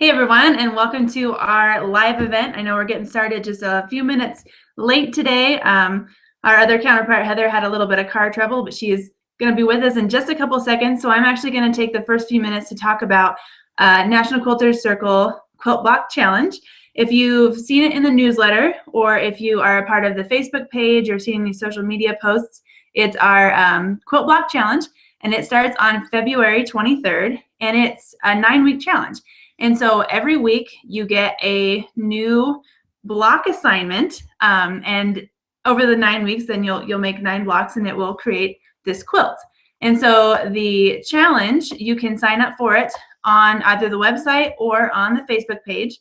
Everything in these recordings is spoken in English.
Hey everyone, and welcome to our live event. I know we're getting started just a few minutes late today. Our other counterpart, Heather, had a little bit of car trouble, but she is going to be with us in just a couple seconds. So I'm actually going to take the first few minutes to talk about National Quilters Circle Quilt Block Challenge. If you've seen it in the newsletter, or if you are a part of the Facebook page or seen these social media posts, it's our Quilt Block Challenge, and it starts on February 23rd, and it's a 9-week challenge. And so every week you get a new block assignment, and over the 9 weeks, then you'll make 9 blocks, and it will create this quilt. And so the challenge, you can sign up for it on either the website or on the Facebook page.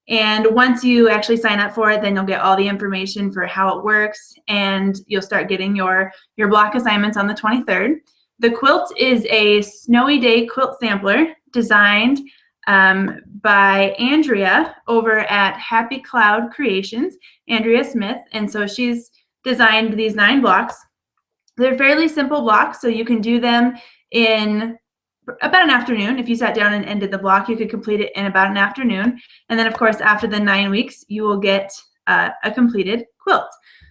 And once you actually sign up for it, then you'll get all the information for how it works, and you'll start getting your block assignments on the 23rd. The quilt is a snowy day quilt sampler designed by Andrea over at Happy Cloud Creations, Andrea Smith. And so she's designed these 9 blocks. They're fairly simple blocks, so you can do them in about an afternoon. If you sat down and did the block, you could complete it in about an afternoon. And then, of course, after the 9 weeks, you will get a completed quilt.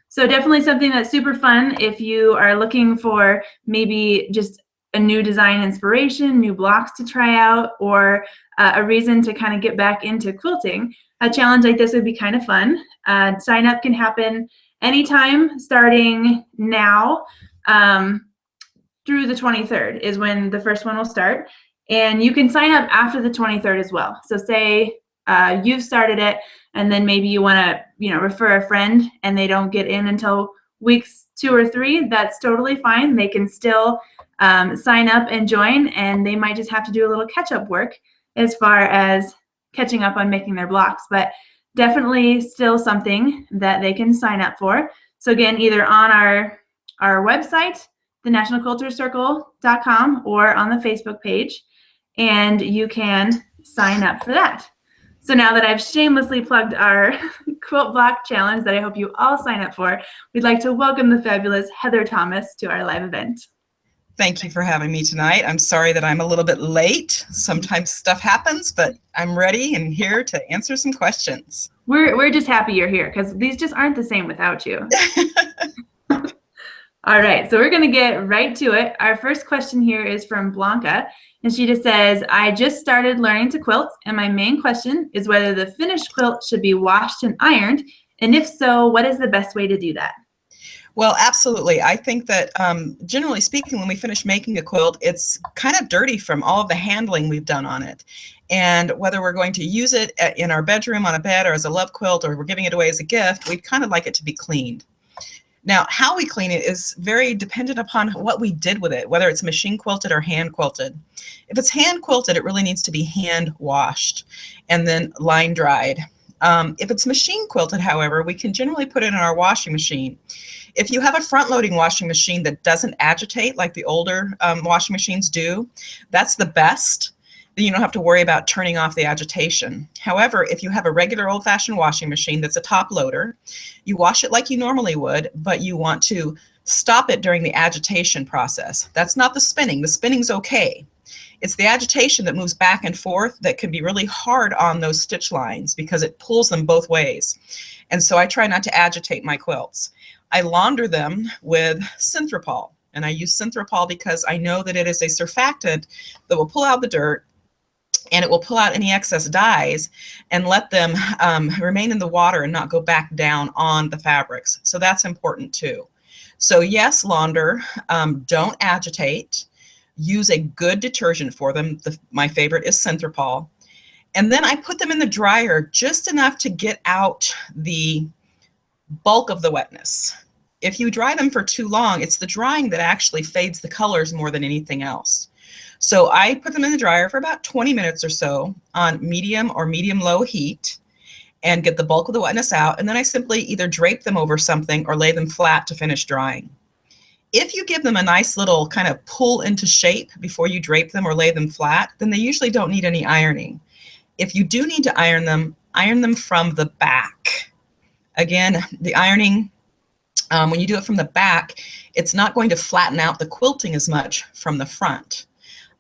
So definitely something that's super fun if you are looking for maybe just a new design inspiration, new blocks to try out, or a reason to kind of get back into quilting. A challenge like this would be kind of fun. Sign up can happen anytime starting now through the 23rd is when the first one will start. And you can sign up after the 23rd as well. So say you've started it, and then maybe you want to refer a friend and they don't get in until weeks 2 or 3. That's totally fine. They can still sign up and join, and they might just have to do a little catch-up work as far as catching up on making their blocks, but definitely still something that they can sign up for. So again, either on our website, thenationalquilterscircle.com, or on the Facebook page, and you can sign up for that. So now that I've shamelessly plugged our quilt block challenge that I hope you all sign up for, we'd like to welcome the fabulous Heather Thomas to our live event. Thank you for having me tonight. I'm sorry that I'm a little bit late. Sometimes stuff happens, but I'm ready and here to answer some questions. We're just happy you're here, because these just aren't the same without you. All right, so we're going to get right to it. Our first question here is from Blanca, and she just says, I just started learning to quilt, and my main question is whether the finished quilt should be washed and ironed, and if so, what is the best way to do that? Well, absolutely. I think that generally speaking, when we finish making a quilt, it's kind of dirty from all of the handling we've done on it. And whether we're going to use it in our bedroom on a bed or as a love quilt, or we're giving it away as a gift, we'd kind of like it to be cleaned. Now, how we clean it is very dependent upon what we did with it, whether it's machine quilted or hand quilted. If it's hand quilted, it really needs to be hand washed and then line dried. If it's machine quilted, however, we can generally put it in our washing machine. If you have a front-loading washing machine that doesn't agitate like the older washing machines do, that's the best. Then you don't have to worry about turning off the agitation. However, if you have a regular old-fashioned washing machine that's a top loader, you wash it like you normally would, but you want to stop it during the agitation process. That's not the spinning. The spinning's okay. It's the agitation that moves back and forth that can be really hard on those stitch lines because it pulls them both ways. And so I try not to agitate my quilts. I launder them with Synthropol, and I use Synthropol because I know that it is a surfactant that will pull out the dirt, and it will pull out any excess dyes and let them remain in the water and not go back down on the fabrics. So that's important too. So yes, launder, don't agitate. Use a good detergent for them. My favorite is Synthropol. And then I put them in the dryer just enough to get out the bulk of the wetness. If you dry them for too long, it's the drying that actually fades the colors more than anything else. So I put them in the dryer for about 20 minutes or so on medium or medium-low heat and get the bulk of the wetness out, and then I simply either drape them over something or lay them flat to finish drying. If you give them a nice little kind of pull into shape before you drape them or lay them flat, then they usually don't need any ironing. If you do need to iron them from the back. Again, the ironing, when you do it from the back, it's not going to flatten out the quilting as much from the front.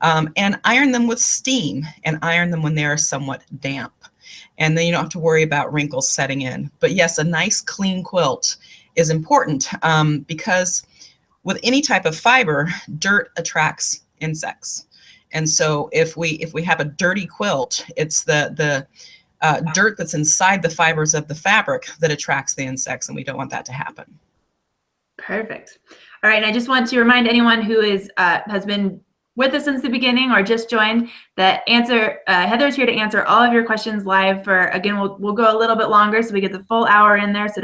and iron them with steam, and iron them when they are somewhat damp. And then you don't have to worry about wrinkles setting in. But yes, a nice clean quilt is important because with any type of fiber, dirt attracts insects. And so if we have a dirty quilt, it's the dirt that's inside the fibers of the fabric that attracts the insects, and we don't want that to happen. Perfect. All right, and I just want to remind anyone who is has been with us since the beginning or just joined that Heather's here to answer all of your questions live. For again, we'll go a little bit longer so we get the full hour in there. So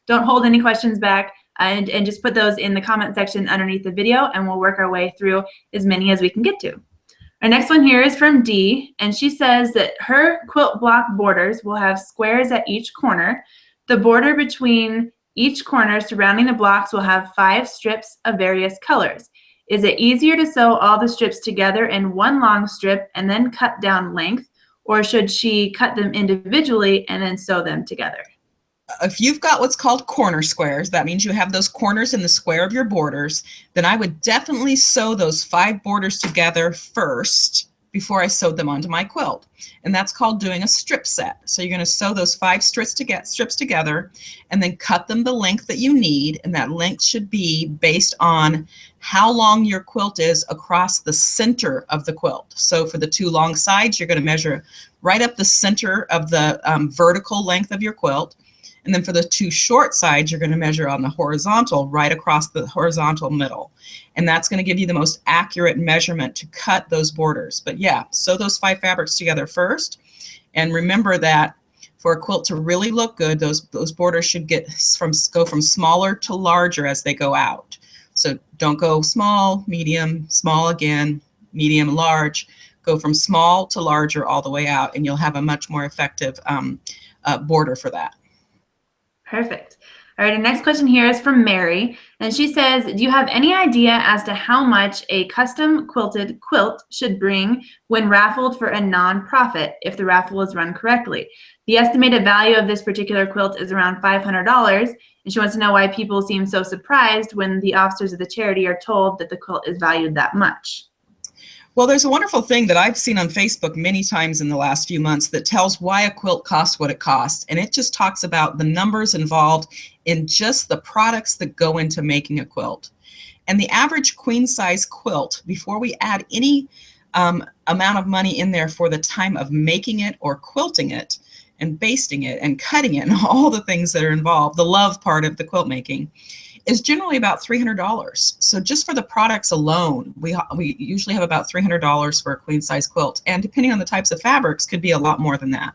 don't hold any questions back, and just put those in the comment section underneath the video, and we'll work our way through as many as we can get to. Our next one here is from Dee, and she says that her quilt block borders will have squares at each corner. The border between each corner surrounding the blocks will have 5 strips of various colors. Is it easier to sew all the strips together in one long strip and then cut down length, or should she cut them individually and then sew them together? If you've got what's called corner squares, that means you have those corners in the square of your borders, then I would definitely sew those 5 borders together first before I sewed them onto my quilt. And that's called doing a strip set. So you're going to sew those 5 strips together and then cut them the length that you need. And that length should be based on how long your quilt is across the center of the quilt. So for the 2 long sides, you're going to measure right up the center of the vertical length of your quilt. And then for the 2 short sides, you're going to measure on the horizontal, right across the horizontal middle. And that's going to give you the most accurate measurement to cut those borders. But yeah, sew those 5 fabrics together first. And remember that for a quilt to really look good, those borders should go from smaller to larger as they go out. So don't go small, medium, small again, medium, large. Go from small to larger all the way out, and you'll have a much more effective border for that. Perfect. All right, our next question here is from Mary, and she says, do you have any idea as to how much a custom quilted quilt should bring when raffled for a nonprofit if the raffle is run correctly? The estimated value of this particular quilt is around $500, and she wants to know why people seem so surprised when the officers of the charity are told that the quilt is valued that much. Well, there's a wonderful thing that I've seen on Facebook many times in the last few months that tells why a quilt costs what it costs. And it just talks about the numbers involved in just the products that go into making a quilt. And the average queen size quilt, before we add any amount of money in there for the time of making it or quilting it and basting it and cutting it and all the things that are involved, the love part of the quilt making, is generally about $300. So just for the products alone, we usually have about $300 for a queen size quilt. And depending on the types of fabrics, could be a lot more than that.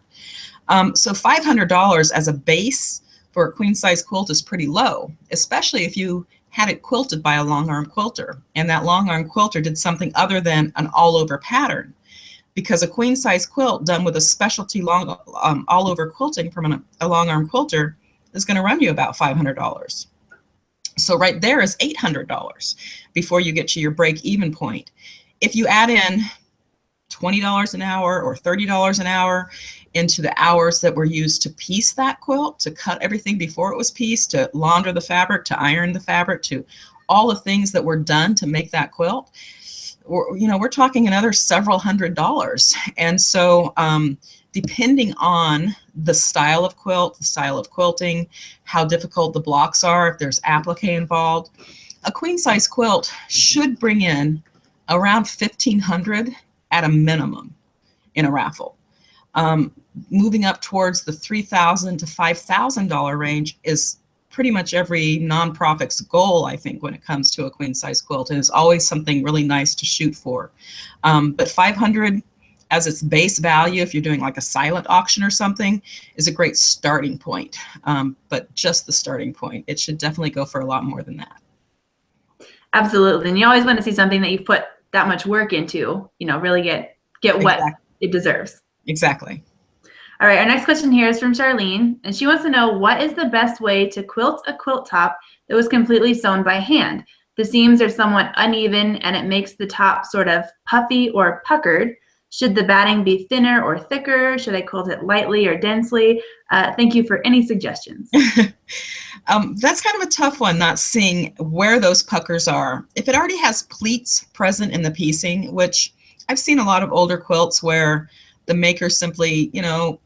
So $500 as a base for a queen size quilt is pretty low, especially if you had it quilted by a long arm quilter. And that long arm quilter did something other than an all over pattern. Because a queen size quilt done with a specialty all over quilting from a long arm quilter is going to run you about $500. So right there is $800 before you get to your break-even point. If you add in $20 an hour or $30 an hour into the hours that were used to piece that quilt, to cut everything before it was pieced, to launder the fabric, to iron the fabric, to all the things that were done to make that quilt, we're talking another several $100s. And so depending on the style of quilt, the style of quilting, how difficult the blocks are, if there's applique involved, a queen size quilt should bring in around $1,500 at a minimum in a raffle. Moving up towards the $3,000 to $5,000 range is pretty much every nonprofit's goal, I think, when it comes to a queen size quilt. And it's always something really nice to shoot for. But $500 as its base value, if you're doing like a silent auction or something, is a great starting point. But just the starting point. It should definitely go for a lot more than that. Absolutely. And you always want to see something that you've put that much work into, really get what it deserves. Exactly. All right, our next question here is from Charlene, and she wants to know, what is the best way to quilt a quilt top that was completely sewn by hand? The seams are somewhat uneven and it makes the top sort of puffy or puckered. Should the batting be thinner or thicker? Should I quilt it lightly or densely? Thank you for any suggestions. That's kind of a tough one, not seeing where those puckers are. If it already has pleats present in the piecing, which I've seen a lot of older quilts where the maker simply, you know,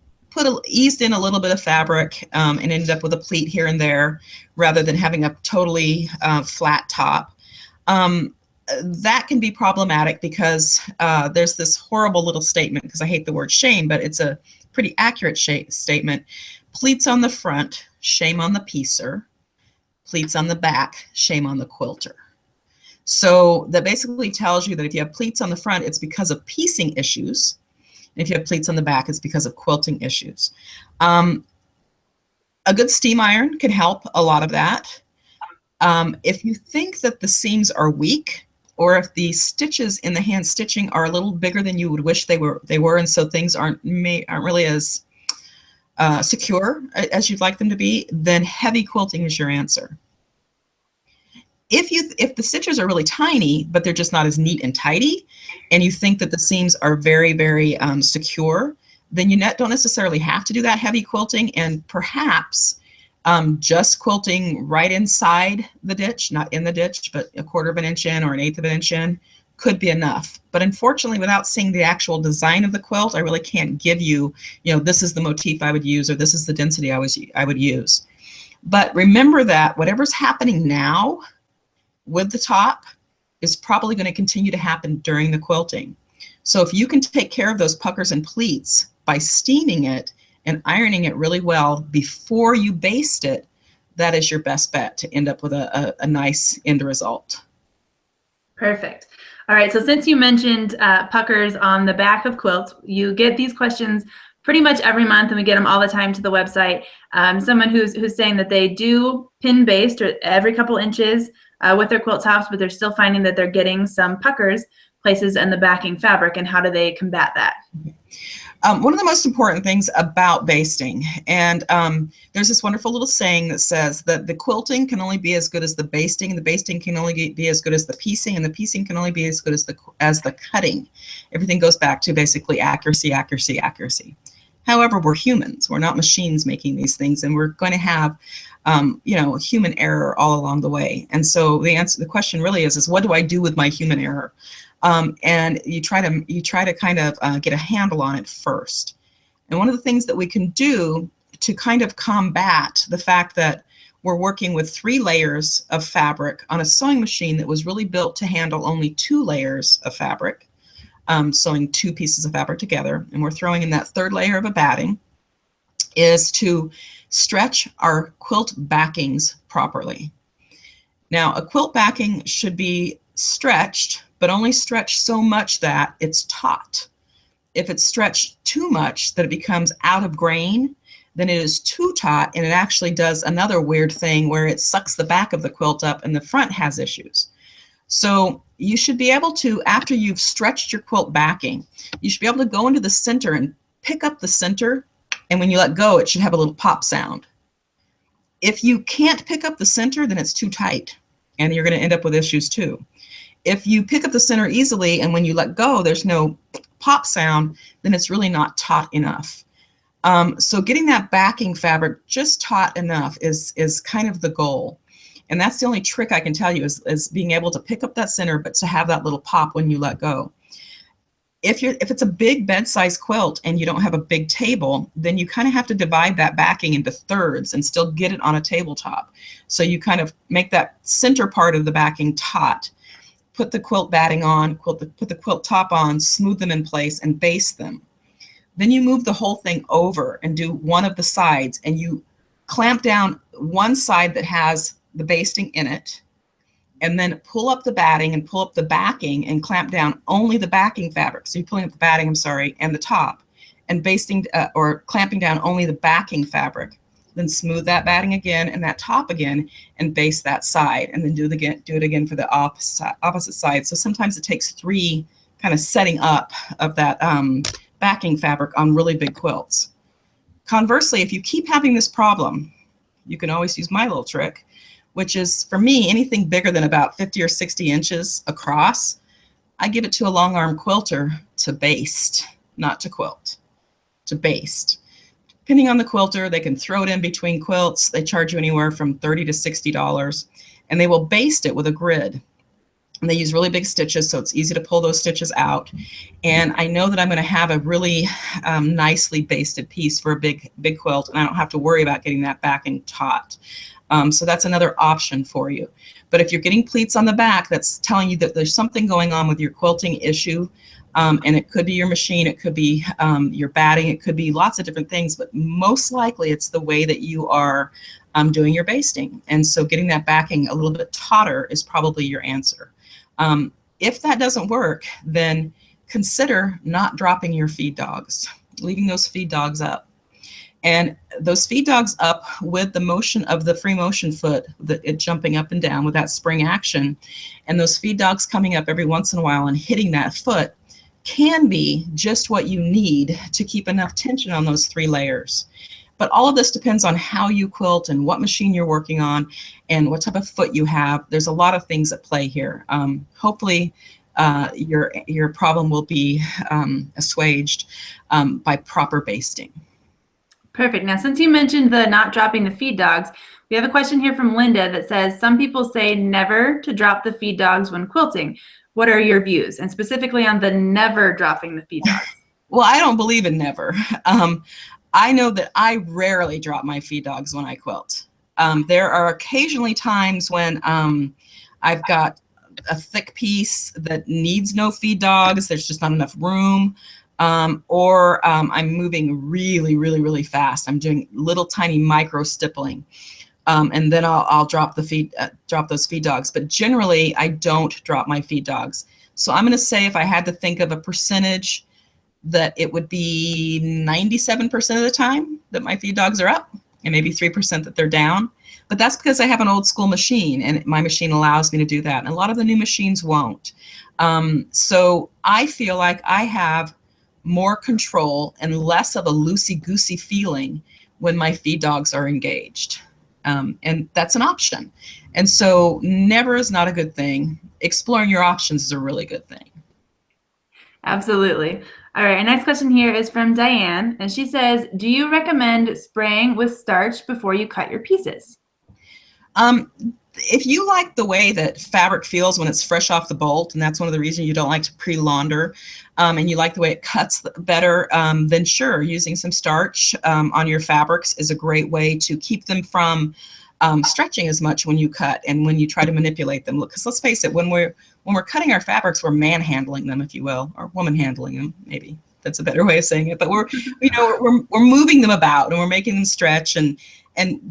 eased in a little bit of fabric and ended up with a pleat here and there rather than having a totally flat top. That can be problematic because there's this horrible little statement, because I hate the word shame, but it's a pretty accurate statement. Pleats on the front, shame on the piecer. Pleats on the back, shame on the quilter. So that basically tells you that if you have pleats on the front, it's because of piecing issues. And if you have pleats on the back, it's because of quilting issues. A good steam iron can help a lot of that. If you think that the seams are weak, or if the stitches in the hand stitching are a little bigger than you would wish they were, and so things aren't really as secure as you'd like them to be, then heavy quilting is your answer. If the stitches are really tiny, but they're just not as neat and tidy, and you think that the seams are very, very secure, then you don't necessarily have to do that heavy quilting, and perhaps just quilting right inside the ditch, not in the ditch, but a 1/4 of an inch in or an 1/8 of an inch in could be enough. But unfortunately, without seeing the actual design of the quilt, I really can't give you, this is the motif I would use, or this is the density I would use. But remember that whatever's happening now with the top is probably going to continue to happen during the quilting. So if you can take care of those puckers and pleats by steaming it and ironing it really well before you baste it, that is your best bet to end up with a nice end result. Perfect. All right, so since you mentioned puckers on the back of quilts, you get these questions pretty much every month, and we get them all the time to the website. Someone who's saying that they do pin baste every couple inches with their quilt tops, but they're still finding that they're getting some puckers places in the backing fabric, and how do they combat that? One of the most important things about basting, and there's this wonderful little saying that says that the quilting can only be as good as the basting, and the basting can only be as good as the piecing, and the piecing can only be as good as the cutting. Everything goes back to basically accuracy, accuracy, accuracy. However, we're humans. We're not machines making these things, and we're going to have human error all along the way. And so the question really is what do I do with my human error? And you try to kind of get a handle on it first. And one of the things that we can do to kind of combat the fact that we're working with 3 layers of fabric on a sewing machine that was really built to handle only 2 layers of fabric, sewing 2 pieces of fabric together, and we're throwing in that 3rd layer of a batting, is to stretch our quilt backings properly. Now, a quilt backing should be stretched, but only stretched so much that it's taut. If it's stretched too much that it becomes out of grain, then it is too taut, and it actually does another weird thing where it sucks the back of the quilt up and the front has issues. So you should be able to, after you've stretched your quilt backing, you should be able to go into the center and pick up the center, and when you let go, it should have a little pop sound. If you can't pick up the center, then it's too tight, and you're going to end up with issues too. If you pick up the center easily and when you let go, there's no pop sound, then it's really not taut enough. So getting that backing fabric just taut enough is kind of the goal. And that's the only trick I can tell you is being able to pick up that center, but to have that little pop when you let go. If it's a big bed-size quilt and you don't have a big table, then you kind of have to divide that backing into thirds and still get it on a tabletop. So you kind of make that center part of the backing taut. Put the quilt batting on, put the quilt top on, smooth them in place, and baste them. Then you move the whole thing over and do one of the sides, and you clamp down one side that has the basting in it, and then pull up the batting and pull up the backing and clamp down only the backing fabric. So you're pulling up the batting, and the top, and basting or clamping down only the backing fabric. Then smooth that batting again and that top again and baste that side, and then do it again for the opposite side. So sometimes it takes 3 kind of setting up of that backing fabric on really big quilts. Conversely, if you keep having this problem, you can always use my little trick, which is, for me, anything bigger than about 50 or 60 inches across, I give it to a long arm quilter to baste, not to quilt, to baste. Depending on the quilter, they can throw it in between quilts. They charge you anywhere from $30 to $60, and they will baste it with a grid. And they use really big stitches, so it's easy to pull those stitches out. And I know that I'm going to have a really nicely basted piece for a big quilt, and I don't have to worry about getting that backing taut. So that's another option for you. But if you're getting pleats on the back, that's telling you that there's something going on with your quilting issue. And it could be your machine, it could be your batting, it could be lots of different things, but most likely it's the way that you are doing your basting. And so getting that backing a little bit tauter is probably your answer. If that doesn't work, then consider not dropping your feed dogs, leaving those feed dogs up. And those feed dogs up with the motion of the free motion foot, it jumping up and down with that spring action, and those feed dogs coming up every once in a while and hitting that foot can be just what you need to keep enough tension on those 3 layers. But all of this depends on how you quilt and what machine you're working on and what type of foot you have. There's a lot of things at play here. Hopefully your problem will be assuaged by proper basting. Perfect. Now, since you mentioned the not dropping the feed dogs, we have a question here from Linda that says, some people say never to drop the feed dogs when quilting. What are your views? And specifically on the never dropping the feed dogs. Well, I don't believe in never. I know that I rarely drop my feed dogs when I quilt. There are occasionally times when I've got a thick piece that needs no feed dogs, there's just not enough room, or I'm moving really, really, really fast. I'm doing little tiny micro stippling, and then I'll drop those feed dogs. But generally, I don't drop my feed dogs. So I'm going to say if I had to think of a percentage, that it would be 97% of the time that my feed dogs are up and maybe 3% that they're down. But that's because I have an old school machine and my machine allows me to do that. And a lot of the new machines won't. So I feel like I have more control and less of a loosey-goosey feeling when my feed dogs are engaged. And that's an option. And so never is not a good thing. Exploring your options is a really good thing. Absolutely. All right, our next question here is from Diane, and she says, do you recommend spraying with starch before you cut your pieces? If you like the way that fabric feels when it's fresh off the bolt, and that's one of the reasons you don't like to pre-launder, and you like the way it cuts better, then sure, using some starch on your fabrics is a great way to keep them from stretching as much when you cut and when you try to manipulate them. Because let's face it, when we're cutting our fabrics, we're manhandling them, if you will, or woman handling them, maybe that's a better way of saying it. But we're moving them about and we're making them stretch and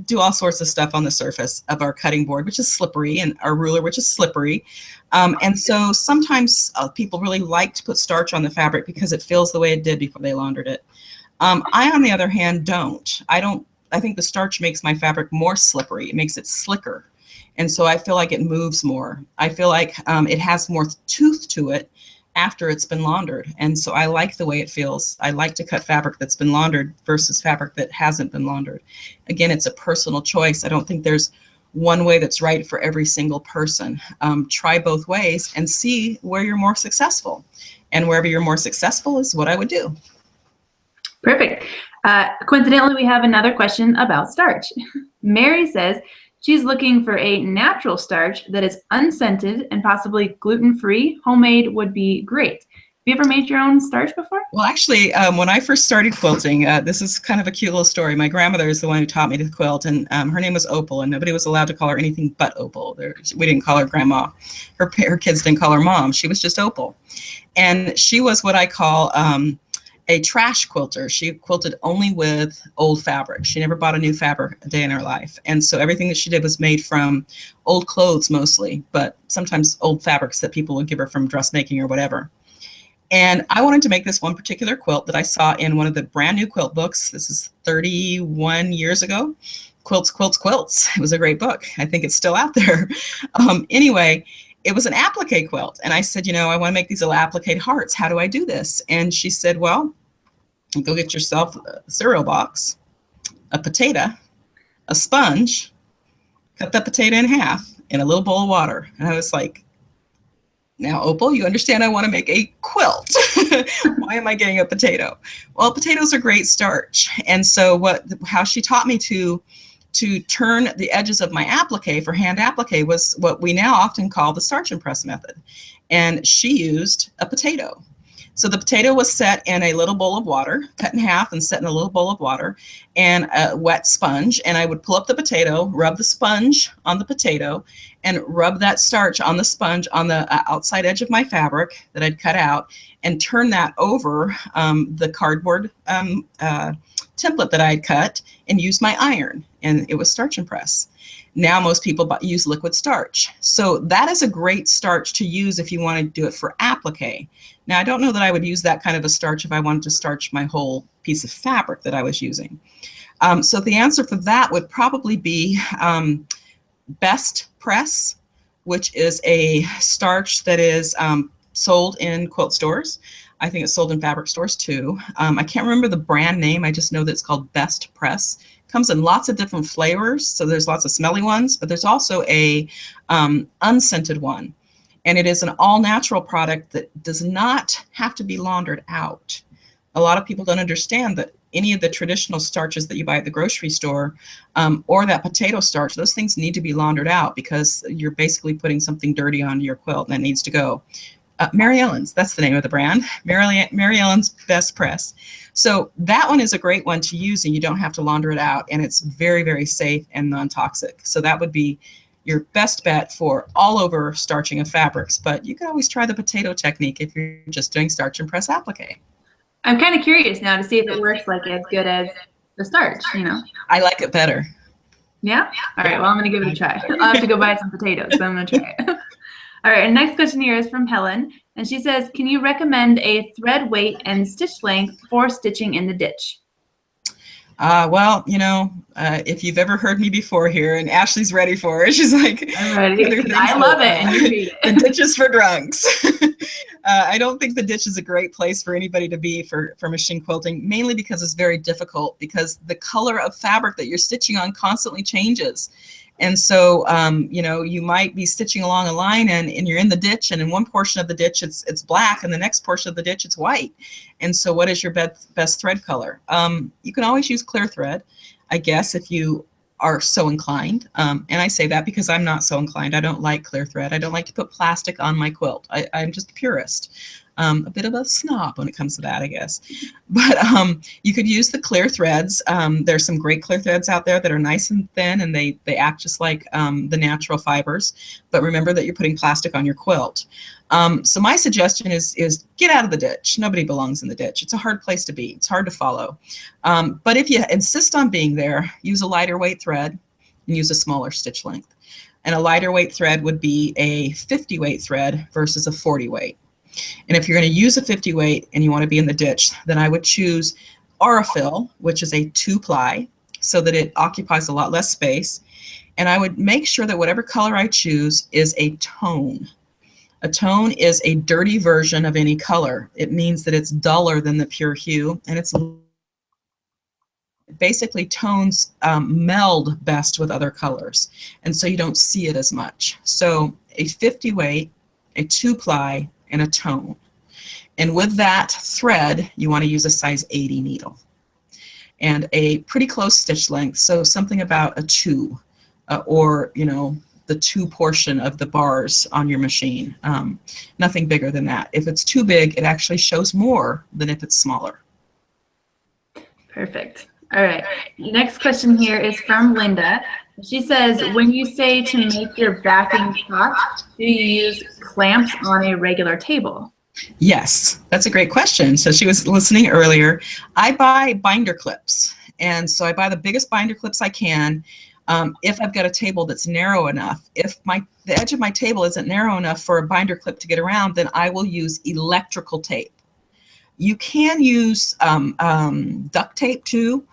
do all sorts of stuff on the surface of our cutting board, which is slippery, and our ruler, which is slippery. And so sometimes people really like to put starch on the fabric because it feels the way it did before they laundered it. I, on the other hand, don't. I think the starch makes my fabric more slippery. It makes it slicker. And so I feel like it moves more. I feel like it has more tooth to it after it's been laundered. And so I like the way it feels. I like to cut fabric that's been laundered versus fabric that hasn't been laundered. Again, it's a personal choice. I don't think there's one way that's right for every single person. Try both ways and see where you're more successful. And wherever you're more successful is what I would do. Perfect. Coincidentally, we have another question about starch. Mary says she's looking for a natural starch that is unscented and possibly gluten-free. Homemade would be great. Have you ever made your own starch before? Well, actually, when I first started quilting, this is kind of a cute little story. My grandmother is the one who taught me to quilt, and her name was Opal, and nobody was allowed to call her anything but Opal. We didn't call her grandma. Her kids didn't call her mom. She was just Opal. And she was what I call a trash quilter. She quilted only with old fabric. She never bought a new fabric a day in her life. And so everything that she did was made from old clothes mostly, but sometimes old fabrics that people would give her from dressmaking or whatever. And I wanted to make this one particular quilt that I saw in one of the brand new quilt books. This is 31 years ago. Quilts, Quilts, Quilts. It was a great book. I think it's still out there. Anyway, it was an applique quilt. And I said, I want to make these little applique hearts. How do I do this? And she said, well, go get yourself a cereal box, a potato, a sponge, cut that potato in half in a little bowl of water. And I was like, now, Opal, you understand I want to make a quilt. Why am I getting a potato? Well, potatoes are great starch. And so how she taught me to to turn the edges of my applique for hand applique was what we now often call the starch and press method. And she used a potato. So the potato was set in a little bowl of water, cut in half and set in a little bowl of water, and a wet sponge. And I would pull up the potato, rub the sponge on the potato, and rub that starch on the sponge on the outside edge of my fabric that I'd cut out, and turn that over the cardboard template that I had cut, and use my iron. And it was starch and press. Now most people use liquid starch. So that is a great starch to use if you want to do it for applique. Now I don't know that I would use that kind of a starch if I wanted to starch my whole piece of fabric that I was using. So the answer for that would probably be Best Press, which is a starch that is sold in quilt stores. I think it's sold in fabric stores too. I can't remember the brand name. I just know that it's called Best Press. Comes in lots of different flavors, so there's lots of smelly ones, but there's also a unscented one, and it is an all-natural product that does not have to be laundered out. A lot of people don't understand that any of the traditional starches that you buy at the grocery store or that potato starch, those things need to be laundered out because you're basically putting something dirty onto your quilt and that needs to go. Mary Ellen's, that's the name of the brand, Mary Ellen's Best Press. So that one is a great one to use, and you don't have to launder it out, and it's very, very safe and non-toxic. So that would be your best bet for all over starching of fabrics, but you can always try the potato technique if you're just doing starch and press applique. I'm kind of curious now to see if it works like as good as the starch, you know. I like it better. Yeah? All right, well, I'm going to give it a try. I'll have to go buy some potatoes, but I'm going to try it. All right, and next question here is from Helen, and she says, can you recommend a thread weight and stitch length for stitching in the ditch? Well, you know, if you've ever heard me before here, and Ashley's ready for it, she's like, I'm ready. I love it, and you hate it. The ditch is for drunks. I don't think the ditch is a great place for anybody to be for machine quilting, mainly because it's very difficult, because the color of fabric that you're stitching on constantly changes. And so, you know, you might be stitching along a line and you're in the ditch, and in one portion of the ditch it's black, and the next portion of the ditch it's white. And so what is your best thread color? You can always use clear thread, I guess, if you are so inclined. And I say that because I'm not so inclined. I don't like clear thread. I don't like to put plastic on my quilt. I'm just a purist. A bit of a snob when it comes to that, I guess. But you could use the clear threads. There's some great clear threads out there that are nice and thin, and they act just like the natural fibers. But remember that you're putting plastic on your quilt. So my suggestion is get out of the ditch. Nobody belongs in the ditch. It's a hard place to be. It's hard to follow. But if you insist on being there, use a lighter weight thread and use a smaller stitch length. And a lighter weight thread would be a 50 weight thread versus a 40 weight. And if you're going to use a 50 weight and you want to be in the ditch, then I would choose Aurifil, which is a 2-ply, so that it occupies a lot less space. And I would make sure that whatever color I choose is a tone. A tone is a dirty version of any color. It means that it's duller than the pure hue, and it's basically tones meld best with other colors, and so you don't see it as much. So a 50 weight, a 2-ply, and a tone. And with that thread, you want to use a size 80 needle and a pretty close stitch length, so something about a 2 or, you know, the 2 portion of the bars on your machine. Nothing bigger than that. If it's too big, it actually shows more than if it's smaller. Perfect. All right. Next question here is from Linda. She says, when you say to make your backing taut, do you use clamps on a regular table? Yes, that's a great question. So she was listening earlier. I buy binder clips, and so I buy the biggest binder clips I can. If I've got a table that's narrow enough, if the edge of my table isn't narrow enough for a binder clip to get around, then I will use electrical tape. You can use duct tape too,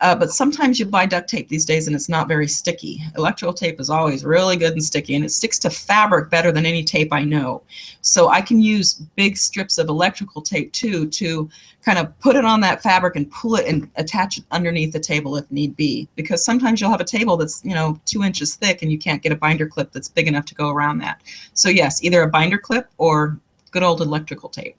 but sometimes you buy duct tape these days and it's not very sticky. Electrical tape is always really good and sticky, and it sticks to fabric better than any tape I know. So I can use big strips of electrical tape too to kind of put it on that fabric and pull it and attach it underneath the table if need be. Because sometimes you'll have a table that's, you know, 2 inches thick and you can't get a binder clip that's big enough to go around that. So yes, either a binder clip or good old electrical tape.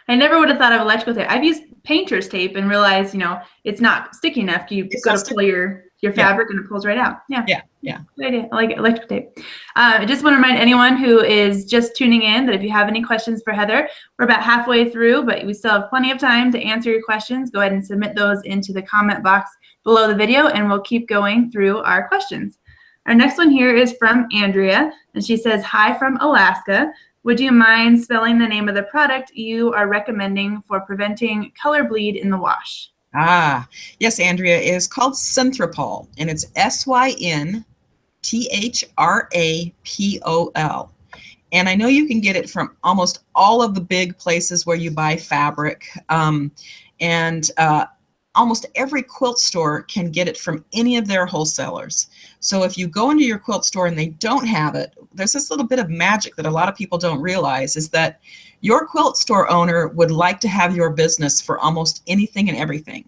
I never would have thought of electrical tape. I've used painter's tape and realized, you know, it's not sticky enough. You got to pull your your fabric and it pulls right out. Yeah. Yeah. Yeah. Good idea. I like it. Electric tape. I just want to remind anyone who is just tuning in that if you have any questions for Heather, we're about halfway through, but we still have plenty of time to answer your questions. Go ahead and submit those into the comment box below the video, and we'll keep going through our questions. Our next one here is from Andrea, and she says, hi from Alaska. Would you mind spelling the name of the product you are recommending for preventing color bleed in the wash? Ah, yes, Andrea, it is called Synthropol, and it's Syntrapol. And I know you can get it from almost all of the big places where you buy fabric, and almost every quilt store can get it from any of their wholesalers. So if you go into your quilt store and they don't have it, there's this little bit of magic that a lot of people don't realize, is that your quilt store owner would like to have your business for almost anything and everything.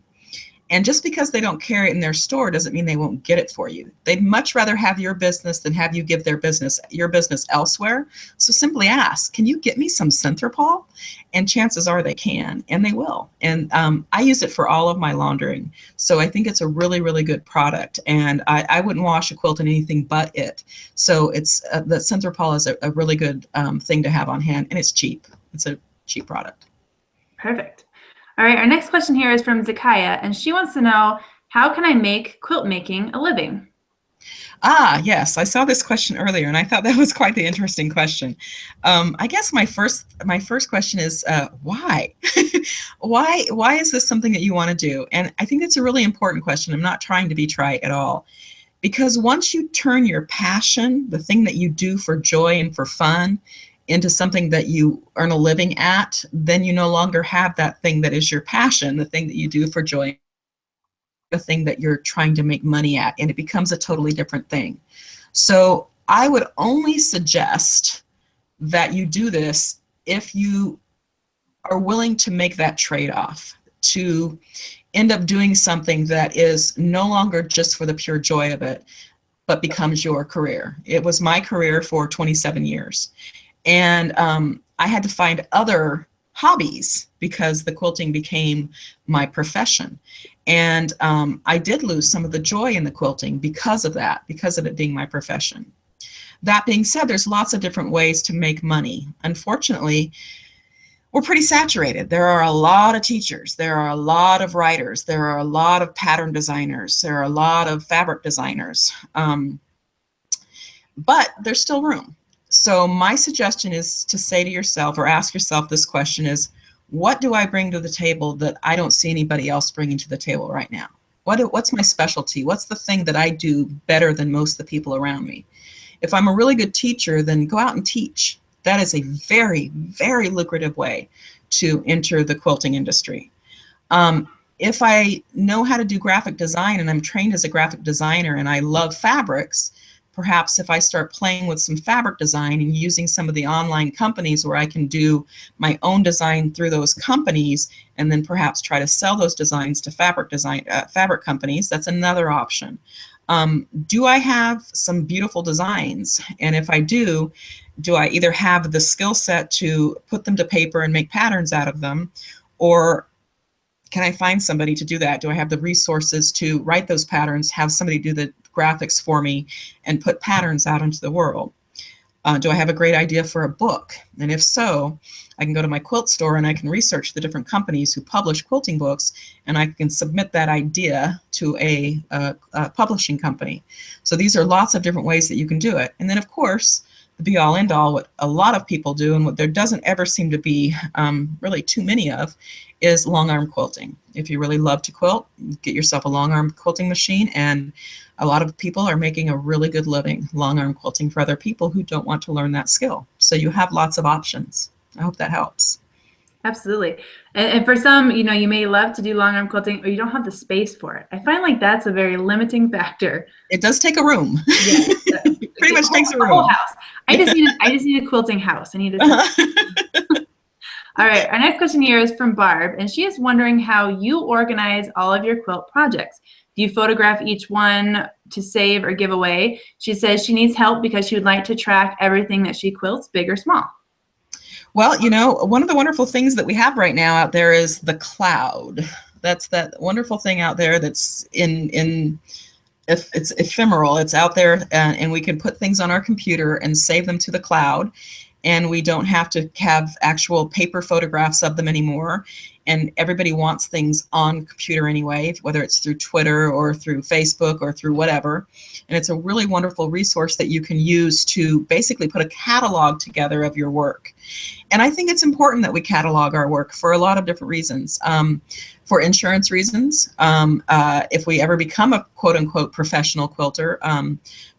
And just because they don't carry it in their store doesn't mean they won't get it for you. They'd much rather have your business than have you give your business elsewhere. So simply ask, can you get me some Synthropol? And chances are they can, and they will. And I use it for all of my laundering. So I think it's a really, really good product. And I wouldn't wash a quilt in anything but it. So it's the Synthropol is a really good thing to have on hand, and it's cheap. It's a cheap product. Perfect. All right, our next question here is from Zakaya, and she wants to know, how can I make quilt making a living? Ah, yes, I saw this question earlier, and I thought that was quite the interesting question. I guess my first question is why? Why is this something that you want to do? And I think it's a really important question. I'm not trying to be trite at all, because once you turn your passion, the thing that you do for joy and for fun, into something that you earn a living at, then you no longer have that thing that is your passion, the thing that you do for joy, the thing that you're trying to make money at, and it becomes a totally different thing. So I would only suggest that you do this if you are willing to make that trade-off, to end up doing something that is no longer just for the pure joy of it, but becomes your career. It was my career for 27 years. And I had to find other hobbies because the quilting became my profession. And I did lose some of the joy in the quilting because of that, because of it being my profession. That being said, there's lots of different ways to make money. Unfortunately, we're pretty saturated. There are a lot of teachers. There are a lot of writers. There are a lot of pattern designers. There are a lot of fabric designers. But there's still room. So my suggestion is to say to yourself, or ask yourself this question, is what do I bring to the table that I don't see anybody else bringing to the table right now? What's my specialty? What's the thing that I do better than most of the people around me? If I'm a really good teacher, then go out and teach. That is a very, very lucrative way to enter the quilting industry. If I know how to do graphic design and I'm trained as a graphic designer and I love fabrics, perhaps if I start playing with some fabric design and using some of the online companies where I can do my own design through those companies, and then perhaps try to sell those designs to fabric companies, that's another option. Do I have some beautiful designs? And if I do I either have the skill set to put them to paper and make patterns out of them, or can I find somebody to do that? Do I have the resources to write those patterns, have somebody do the graphics for me, and put patterns out into the world? Do I have a great idea for a book? And if so, I can go to my quilt store and I can research the different companies who publish quilting books, and I can submit that idea to a publishing company. So these are lots of different ways that you can do it. And then, of course, the be-all, end-all, what a lot of people do, and what there doesn't ever seem to be really too many of, is long-arm quilting. If you really love to quilt, get yourself a long-arm quilting machine, and a lot of people are making a really good living long-arm quilting for other people who don't want to learn that skill. So you have lots of options. I hope that helps. Absolutely. And for some, you know, you may love to do long arm quilting, or you don't have the space for it. I find like that's a very limiting factor. It does take a room. Yeah, Pretty much takes a room. Whole house. I just need a quilting house. I need a All right, our next question here is from Barb, and she is wondering how you organize all of your quilt projects. Do you photograph each one to save or give away? She says she needs help because she would like to track everything that she quilts, big or small. Well, you know, one of the wonderful things that we have right now out there is the cloud. That's that wonderful thing out there that's in if it's ephemeral, it's out there, and we can put things on our computer and save them to the cloud, and we don't have to have actual paper photographs of them anymore. And everybody wants things on computer anyway, whether it's through Twitter or through Facebook or through whatever. And it's a really wonderful resource that you can use to basically put a catalog together of your work. And I think it's important that we catalog our work for a lot of different reasons. For insurance reasons, if we ever become a quote unquote professional quilter,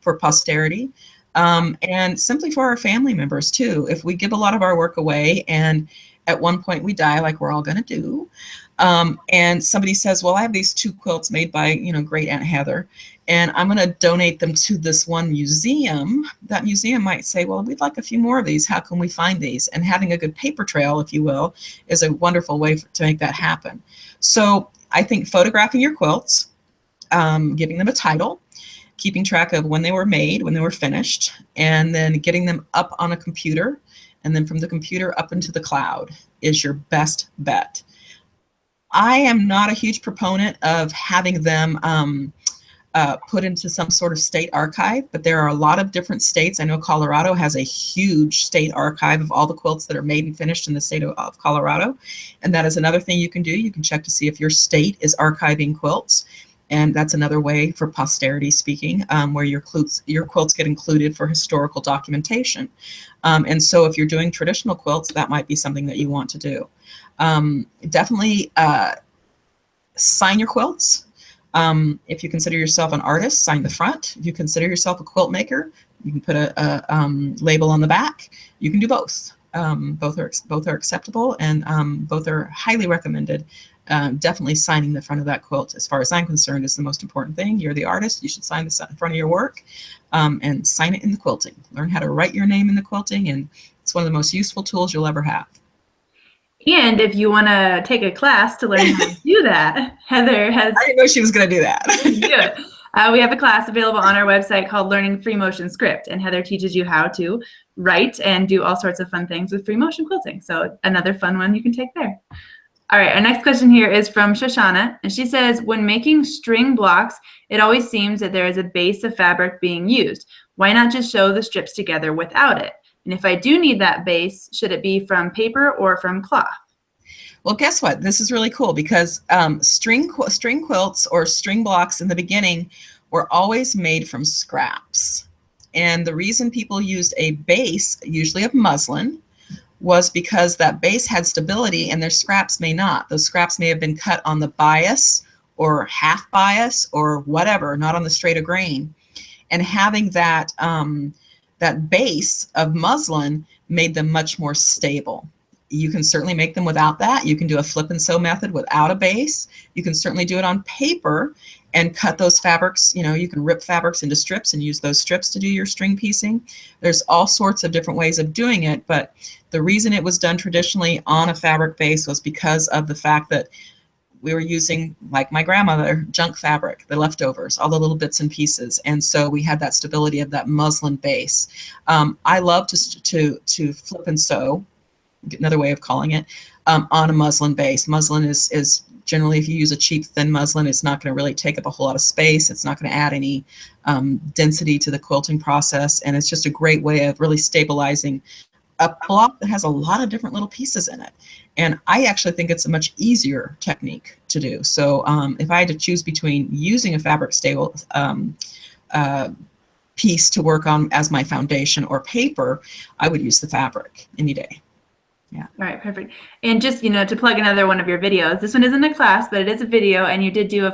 for posterity, and simply for our family members too. If we give a lot of our work away and at one point we die, like we're all going to do, and somebody says, well, I have these 2 quilts made by, you know, great Aunt Heather, and I'm going to donate them to this one museum. That museum might say, well, we'd like a few more of these. How can we find these? And having a good paper trail, if you will, is a wonderful way to make that happen. So I think photographing your quilts, giving them a title, keeping track of when they were made, when they were finished, and then getting them up on a computer, and then from the computer up into the cloud is your best bet. I am not a huge proponent of having them put into some sort of state archive, but there are a lot of different states. I know Colorado has a huge state archive of all the quilts that are made and finished in the state of Colorado. And that is another thing you can do. You can check to see if your state is archiving quilts. And that's another way for posterity speaking, where your quilts get included for historical documentation. And so if you're doing traditional quilts, that might be something that you want to do. Definitely sign your quilts. If you consider yourself an artist, sign the front. If you consider yourself a quilt maker, you can put a label on the back. You can do both. Both are acceptable, and both are highly recommended. Definitely signing the front of that quilt, as far as I'm concerned, is the most important thing. You're the artist. You should sign the front of your work, and sign it in the quilting. Learn how to write your name in the quilting, and it's one of the most useful tools you'll ever have. And if you want to take a class to learn how to do that, Heather has... I didn't know she was going to do that. Yeah. We have a class available on our website called Learning Free Motion Script, and Heather teaches you how to write and do all sorts of fun things with free motion quilting. So another fun one you can take there. All right, our next question here is from Shoshana, and she says, when making string blocks, it always seems that there is a base of fabric being used. Why not just sew the strips together without it? And if I do need that base, should it be from paper or from cloth? Well, guess what? This is really cool because string quilts or string blocks in the beginning were always made from scraps. And the reason people used a base, usually of muslin, was because that base had stability and their scraps may not. Those scraps may have been cut on the bias or half bias or whatever, not on the straight of grain. And having that, that base of muslin made them much more stable. You can certainly make them without that. You can do a flip and sew method without a base. You can certainly do it on paper and cut those fabrics. You know, you can rip fabrics into strips and use those strips to do your string piecing. There's all sorts of different ways of doing it, but the reason it was done traditionally on a fabric base was because of the fact that we were using, like my grandmother, junk fabric, the leftovers, all the little bits and pieces. And so we had that stability of that muslin base. I love to flip and sew, another way of calling it, on a muslin base. Muslin is generally, if you use a cheap thin muslin, it's not going to really take up a whole lot of space. It's not going to add any density to the quilting process. And it's just a great way of really stabilizing a block that has a lot of different little pieces in it. And I actually think it's a much easier technique to do. So if I had to choose between using a fabric stable piece to work on as my foundation or paper, I would use the fabric any day. Yeah. All right, perfect. And just, you know, to plug another one of your videos, this one isn't a class, but it is a video, and you did do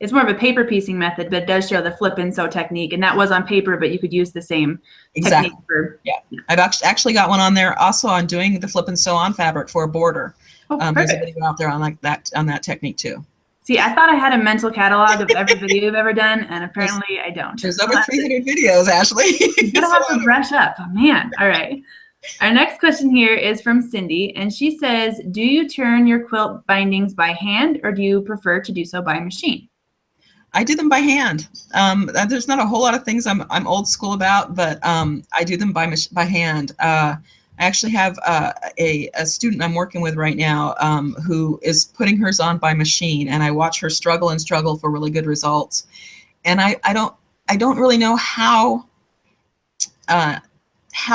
it's more of a paper piecing method, but it does show the flip and sew technique, and that was on paper, but you could use the same technique for... Yeah, I've actually got one on there also on doing the flip and sew on fabric for a border. There's a video out there on that technique too. See, I thought I had a mental catalog of every video you've ever done, and apparently I don't. There's over 300 videos, Ashley. You're gonna have to brush up. Oh, man. All right. Our next question here is from Cindy, and she says, do you turn your quilt bindings by hand, or do you prefer to do so by machine? I do them by hand. There's not a whole lot of things I'm old school about, but I do them by hand. I actually have a student I'm working with right now who is putting hers on by machine, and I watch her struggle and struggle for really good results. And I don't really know how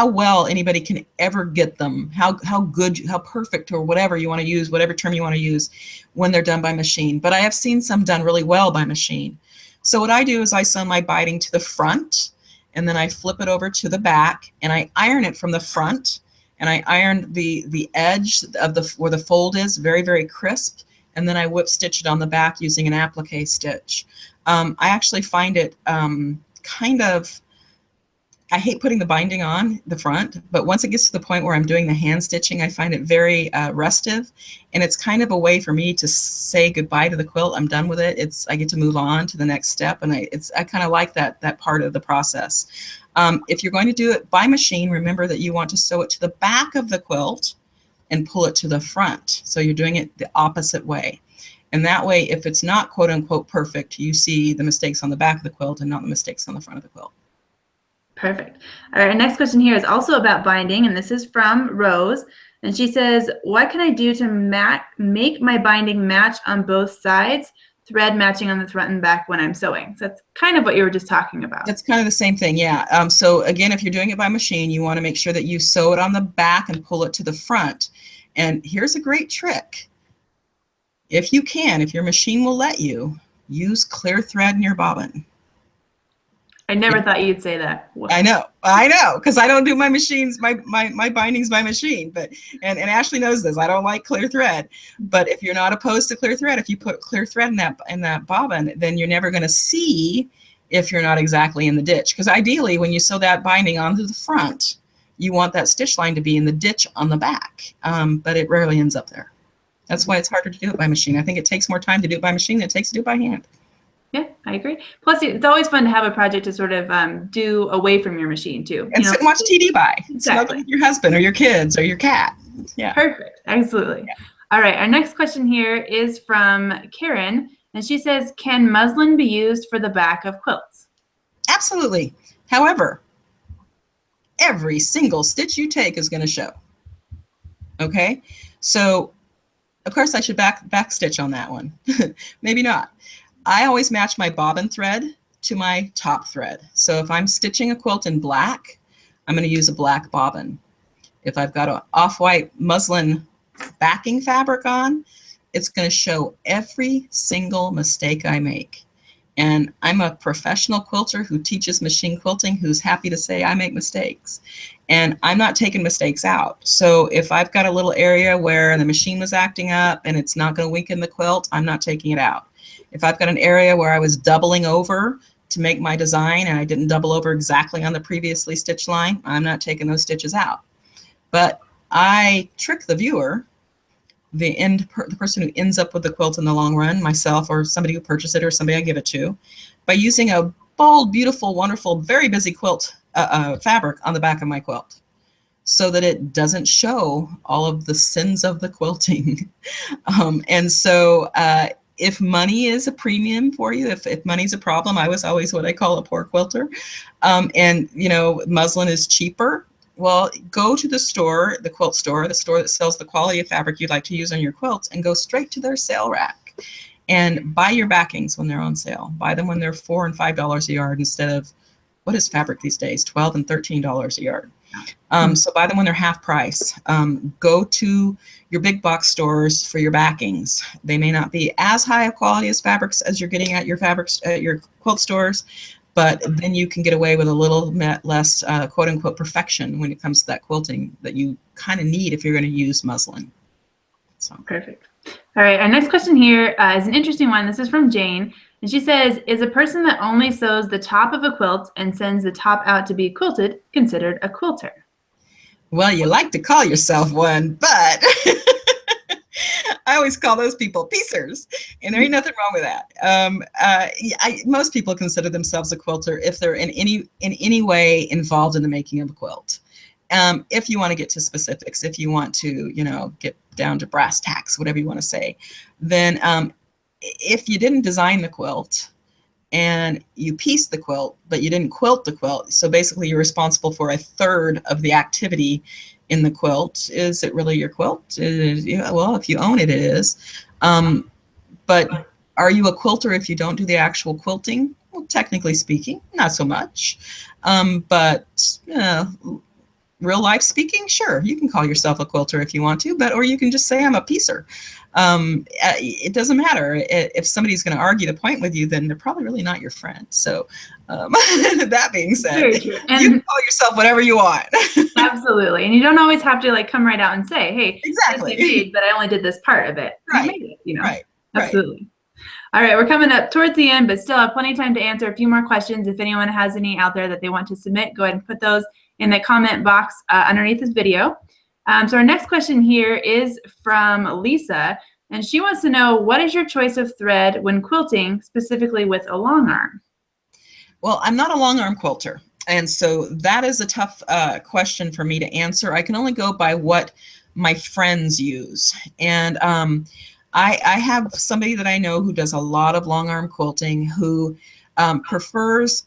well anybody can ever get them, how good, how perfect, or whatever you want to use, whatever term you want to use, when they're done by machine. But I have seen some done really well by machine. So what I do is I sew my binding to the front, and then I flip it over to the back, and I iron it from the front, and I iron the edge of where the fold is very, very crisp, and then I whip stitch it on the back using an applique stitch. I actually find it kind of, I hate putting the binding on the front, but once it gets to the point where I'm doing the hand stitching, I find it very restive, and it's kind of a way for me to say goodbye to the quilt. I'm done with it. I get to move on to the next step, and I kind of like that part of the process. If you're going to do it by machine, remember that you want to sew it to the back of the quilt and pull it to the front. So you're doing it the opposite way. And that way, if it's not quote unquote perfect, you see the mistakes on the back of the quilt and not the mistakes on the front of the quilt. Perfect. All right, our next question here is also about binding, and this is from Rose. And she says, what can I do to make my binding match on both sides, thread matching on the front and back when I'm sewing? So that's kind of what you were just talking about. That's kind of the same thing, yeah. So again, if you're doing it by machine, you want to make sure that you sew it on the back and pull it to the front. And here's a great trick. If you can, if your machine will let you, use clear thread in your bobbin. I never thought you'd say that. I know, because I don't do my machines, my bindings by machine. But and Ashley knows this. I don't like clear thread. But if you're not opposed to clear thread, if you put clear thread in that bobbin, then you're never going to see if you're not exactly in the ditch. Because ideally, when you sew that binding onto the front, you want that stitch line to be in the ditch on the back. But it rarely ends up there. That's why it's harder to do it by machine. I think it takes more time to do it by machine than it takes to do it by hand. Yeah, I agree. Plus, it's always fun to have a project to sort of do away from your machine too. And sit and watch TV by. Exactly. With your husband or your kids or your cat. Yeah. Perfect. Absolutely. Yeah. All right. Our next question here is from Karen, and she says, "Can muslin be used for the back of quilts?" Absolutely. However, every single stitch you take is going to show. Okay. So, of course, I should back stitch on that one. Maybe not. I always match my bobbin thread to my top thread. So if I'm stitching a quilt in black, I'm going to use a black bobbin. If I've got an off-white muslin backing fabric on, it's going to show every single mistake I make. And I'm a professional quilter who teaches machine quilting, who's happy to say I make mistakes. And I'm not taking mistakes out. So if I've got a little area where the machine was acting up and it's not going to weaken the quilt, I'm not taking it out. If I've got an area where I was doubling over to make my design and I didn't double over exactly on the previously stitched line, I'm not taking those stitches out. But I trick the viewer, the person who ends up with the quilt in the long run, myself or somebody who purchased it or somebody I give it to, by using a bold, beautiful, wonderful, very busy quilt fabric on the back of my quilt, so that it doesn't show all of the sins of the quilting. And so if money is a premium for you, if money's a problem, I was always what I call a poor quilter, and muslin is cheaper, well, go to the store, the quilt store, the store that sells the quality of fabric you'd like to use on your quilts, and go straight to their sale rack and buy your backings when they're on sale. Buy them when they're $4 and $5 a yard instead of, what is fabric these days, $12 and $13 a yard. So buy them when they're half price. Go to your big box stores for your backings. They may not be as high a quality as fabrics as you're getting at your fabrics at your quilt stores, but then you can get away with a little less quote unquote perfection when it comes to that quilting that you kind of need if you're going to use muslin. So perfect. All right, our next question here is an interesting one. This is from Jane, and she says, "Is a person that only sews the top of a quilt and sends the top out to be quilted considered a quilter?" Well, you like to call yourself one, but I always call those people piecers, and there ain't nothing wrong with that. Most people consider themselves a quilter if they're in any way involved in the making of a quilt. If you want to get to specifics, if you want to, get down to brass tacks, whatever you want to say, then if you didn't design the quilt and you pieced the quilt, but you didn't quilt the quilt, so basically you're responsible for a third of the activity in the quilt. Is it really your quilt? Well, if you own it, it is. But are you a quilter if you don't do the actual quilting? Well, technically speaking, not so much. But real life speaking, sure, you can call yourself a quilter if you want to, or you can just say I'm a piecer. It doesn't matter. If somebody's going to argue the point with you, then they're probably really not your friend. So that being said, Very true. And you can call yourself whatever you want. absolutely. And you don't always have to like come right out and say, hey, Exactly. this I made, but I only did this part of it. Right. You made it, you know. Right. Absolutely. All right, we're coming up towards the end, but still have plenty of time to answer a few more questions. If anyone has any out there that they want to submit, go ahead and put those in the comment box underneath this video. So our next question here is from Lisa, and she wants to know, what is your choice of thread when quilting, specifically with a long arm? Well, I'm not a long arm quilter, and so that is a tough question for me to answer. I can only go by what my friends use, and I have somebody that I know who does a lot of long arm quilting who prefers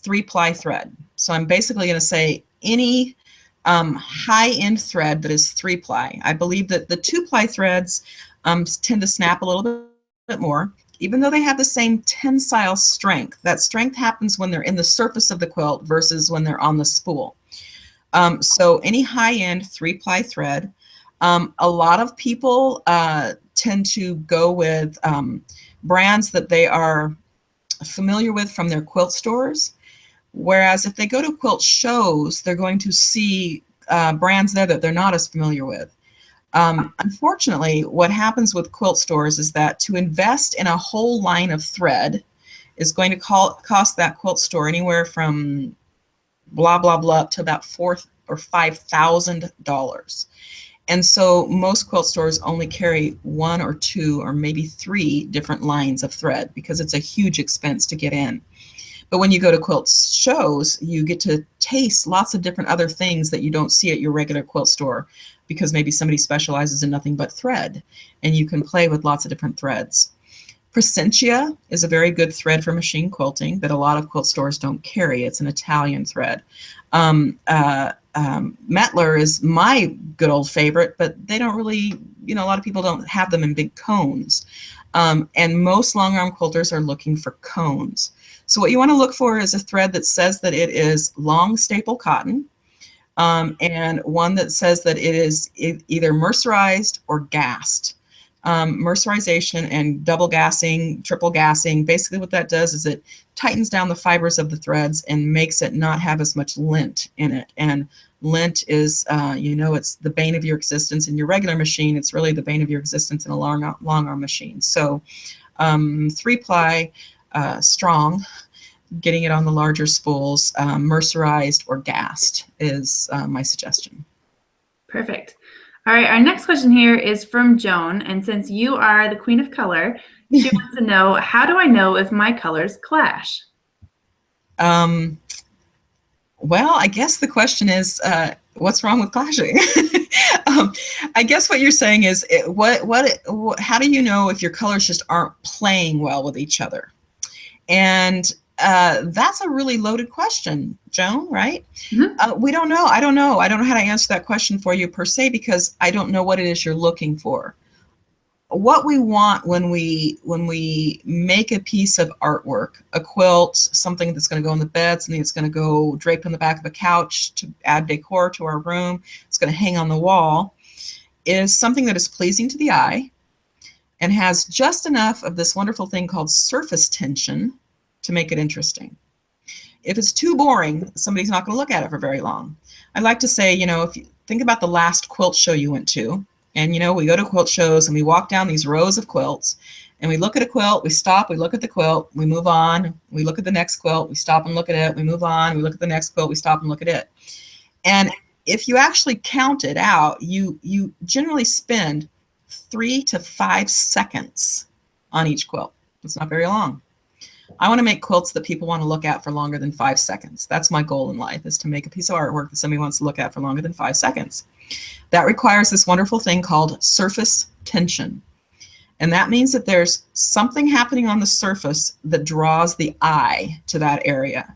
3-ply thread. So I'm basically going to say any high-end thread that is 3-ply. I believe that the 2-ply threads tend to snap a little bit more, even though they have the same tensile strength. That strength happens when they're in the surface of the quilt versus when they're on the spool. So any high-end 3-ply thread. A lot of people tend to go with brands that they are familiar with from their quilt stores. Whereas if they go to quilt shows, they're going to see brands there that they're not as familiar with. Unfortunately, what happens with quilt stores is that to invest in a whole line of thread is going to cost that quilt store anywhere from blah, blah, blah to about $4,000 or $5,000. And so most quilt stores only carry 1 or 2 or maybe 3 different lines of thread because it's a huge expense to get in. But when you go to quilt shows, you get to taste lots of different other things that you don't see at your regular quilt store because maybe somebody specializes in nothing but thread, and you can play with lots of different threads. Presentia is a very good thread for machine quilting that a lot of quilt stores don't carry. It's an Italian thread. Mettler is my good old favorite, but they don't really, a lot of people don't have them in big cones. And most long arm quilters are looking for cones. So what you want to look for is a thread that says that it is long staple cotton, and one that says that it is either mercerized or gassed. Mercerization and double gassing, triple gassing, basically what that does is it tightens down the fibers of the threads and makes it not have as much lint in it. And lint is, it's the bane of your existence in your regular machine. It's really the bane of your existence in a long arm machine. So 3-ply, strong, getting it on the larger spools, mercerized or gassed is my suggestion. Perfect. All right, our next question here is from Joan, and since you are the queen of color, she wants to know, how do I know if my colors clash? Well, I guess the question is, what's wrong with clashing? I guess what you're saying is, how do you know if your colors just aren't playing well with each other? And that's a really loaded question, Joan, right? Mm-hmm. We don't know. I don't know. I don't know how to answer that question for you per se, because I don't know what it is you're looking for. What we want when we make a piece of artwork, a quilt, something that's going to go in the bed, something that's going to go draped on the back of a couch to add decor to our room, it's going to hang on the wall, is something that is pleasing to the eye and has just enough of this wonderful thing called surface tension to make it interesting. If it's too boring, somebody's not going to look at it for very long. I'd like to say, if you think about the last quilt show you went to, and we go to quilt shows and we walk down these rows of quilts and we look at a quilt, we stop, we look at the quilt, we move on, we look at the next quilt, we stop and look at it, we move on, we look at the next quilt, we stop and look at it. And if you actually count it out, you generally spend 3 to 5 seconds on each quilt. It's not very long. I want to make quilts that people want to look at for longer than 5 seconds. That's my goal in life, is to make a piece of artwork that somebody wants to look at for longer than 5 seconds. That requires this wonderful thing called surface tension. And that means that there's something happening on the surface that draws the eye to that area.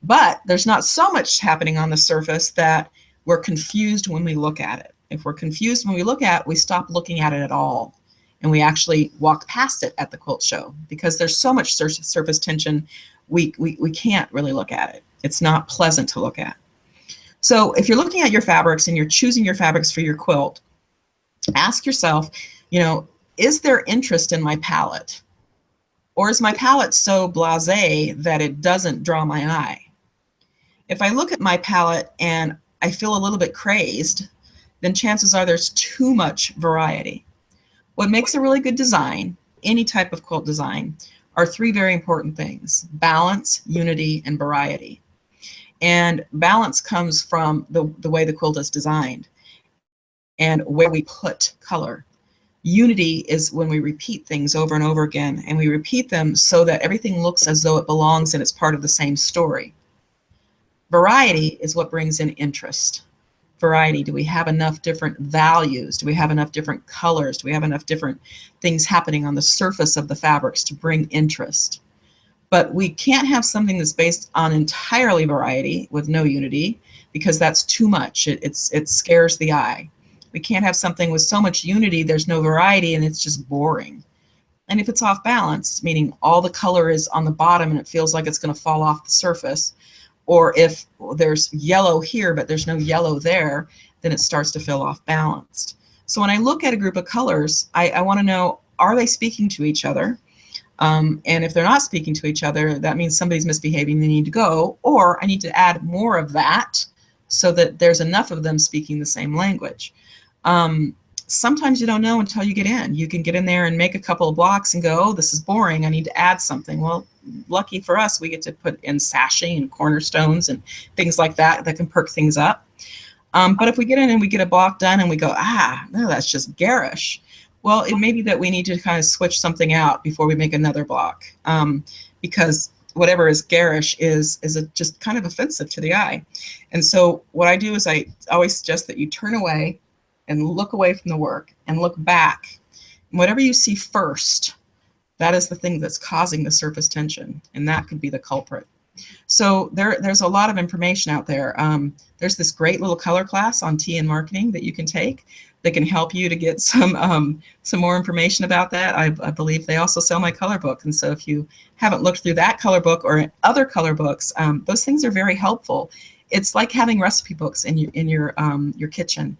But there's not so much happening on the surface that we're confused when we look at it. If we're confused when we look at it, we stop looking at it at all. and we actually walk past it at the quilt show because there's so much surface tension, we can't really look at it. It's not pleasant to look at. So if you're looking at your fabrics and you're choosing your fabrics for your quilt, ask yourself, you know, is there interest in my palette? Or is my palette so blasé that it doesn't draw my eye? If I look at my palette and I feel a little bit crazed, then chances are there's too much variety. What makes a really good design, any type of quilt design, are three very important things: balance, unity, and variety. And balance comes from the way the quilt is designed and where we put color. Unity is when we repeat things over and over again, and we repeat them so that everything looks as though it belongs and it's part of the same story. Variety is what brings in interest. Variety, do we have enough different values? Do we have enough different colors? Do we have enough different things happening on the surface of the fabrics to bring interest? But we can't have something that's based on entirely variety with no unity, because that's too much. It scares the eye. We can't have something with so much unity there's no variety and it's just boring. And if it's off balance, meaning all the color is on the bottom and it feels like it's going to fall off the surface, or if there's yellow here but there's no yellow there, then it starts to feel off balanced. So when I look at a group of colors, I want to know, are they speaking to each other? And if they're not speaking to each other, that means somebody's misbehaving, they need to go, or I need to add more of that so that there's enough of them speaking the same language. Sometimes you don't know until you get in. You can get in there and make a couple of blocks and go, oh, this is boring, I need to add something. Well, lucky for us, we get to put in sashing and cornerstones and things like that that can perk things up. But if we get in and we get a block done and we go, no, that's just garish. Well, it may be that we need to kind of switch something out before we make another block, because whatever is garish is just kind of offensive to the eye. And so what I do is I always suggest that you turn away and look away from the work and look back. And whatever you see first, that is the thing that's causing the surface tension, and that could be the culprit. So there's a lot of information out there. There's this great little color class on tea and marketing that you can take that can help you to get some more information about that. I believe they also sell my color book, and so if you haven't looked through that color book or other color books, those things are very helpful. It's like having recipe books in your kitchen,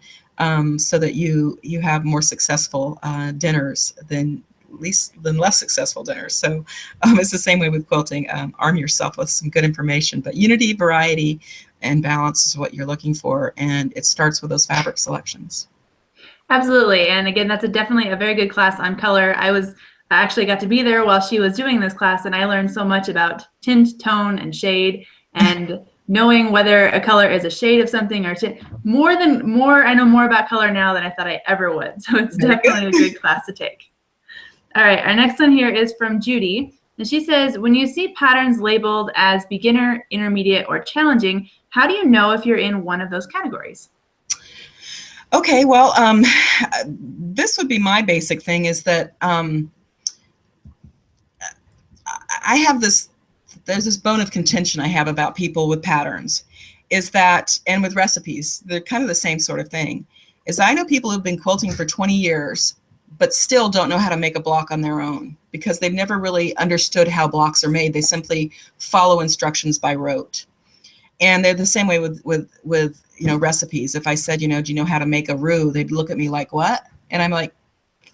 so that you have more successful dinners than less successful dinners. So it's the same way with quilting. Arm yourself with some good information, but unity, variety, and balance is what you're looking for, and it starts with those fabric selections. Absolutely. And again, that's definitely a very good class on color. I actually got to be there while she was doing this class, and I learned so much about tint, tone, and shade, and knowing whether a color is a shade of something or I know more about color now than I thought I ever would. So it's definitely a good class to take. All right, our next one here is from Judy, and she says, when you see patterns labeled as beginner, intermediate, or challenging, how do you know if you're in one of those categories? Okay, well, this would be my basic thing, is that I have there's this bone of contention I have about people with patterns, is that, and with recipes, they're kind of the same sort of thing, is I know people who've been quilting for 20 years but still don't know how to make a block on their own because they've never really understood how blocks are made. They simply follow instructions by rote. And they're the same way with recipes. If I said, do you know how to make a roux? They'd look at me like, what? And I'm like,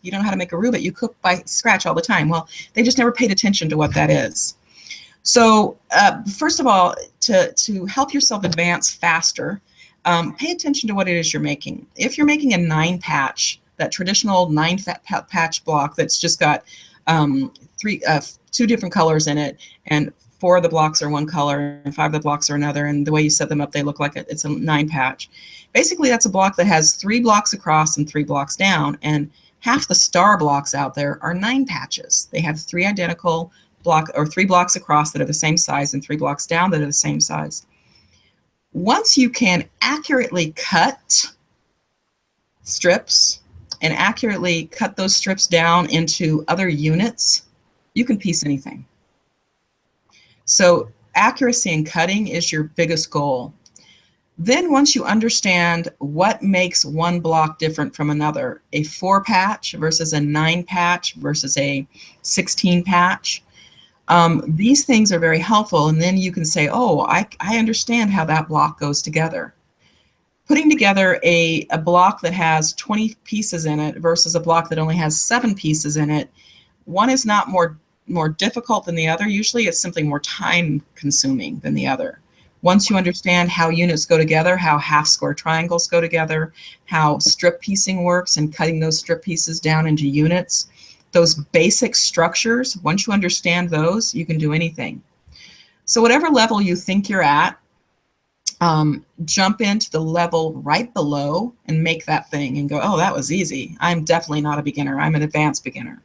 you don't know how to make a roux, but you cook by scratch all the time. Well, they just never paid attention to what that is. So first of all, to help yourself advance faster, pay attention to what it is you're making. If you're making a 9-patch, that traditional 9-patch block that's just got 2 different colors in it, and 4 of the blocks are one color and 5 of the blocks are another, and the way you set them up, they look like it's a 9-patch. Basically, that's a block that has 3 blocks across and 3 blocks down, and half the star blocks out there are 9 patches. They have 3 identical 3 blocks across that are the same size and 3 blocks down that are the same size. Once you can accurately cut strips and accurately cut those strips down into other units, you can piece anything. So accuracy in cutting is your biggest goal. Then once you understand what makes one block different from another, a 4 patch versus a 9 patch versus a 16 patch, these things are very helpful. And then you can say, oh, I understand how that block goes together. Putting together a block that has 20 pieces in it versus a block that only has 7 pieces in it, one is not more difficult than the other. Usually it's simply more time consuming than the other. Once you understand how units go together, how half square triangles go together, how strip piecing works and cutting those strip pieces down into units, those basic structures, once you understand those, you can do anything. So whatever level you think you're at, jump into the level right below and make that thing and go, oh, that was easy. I'm definitely not a beginner. I'm an advanced beginner.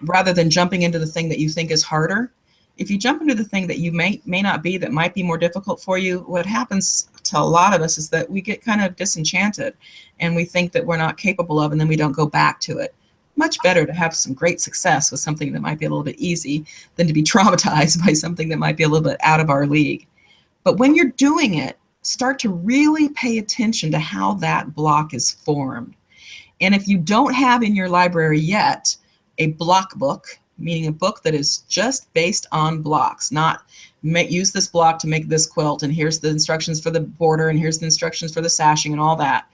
Rather than jumping into the thing that you think is harder. If you jump into the thing that you may not be, that might be more difficult for you, what happens to a lot of us is that we get kind of disenchanted and we think that we're not capable of, and then we don't go back to it. Much better to have some great success with something that might be a little bit easy than to be traumatized by something that might be a little bit out of our league. But when you're doing it, start to really pay attention to how that block is formed. And if you don't have in your library yet a block book, meaning a book that is just based on blocks, not use this block to make this quilt, and here's the instructions for the border, and here's the instructions for the sashing and all that.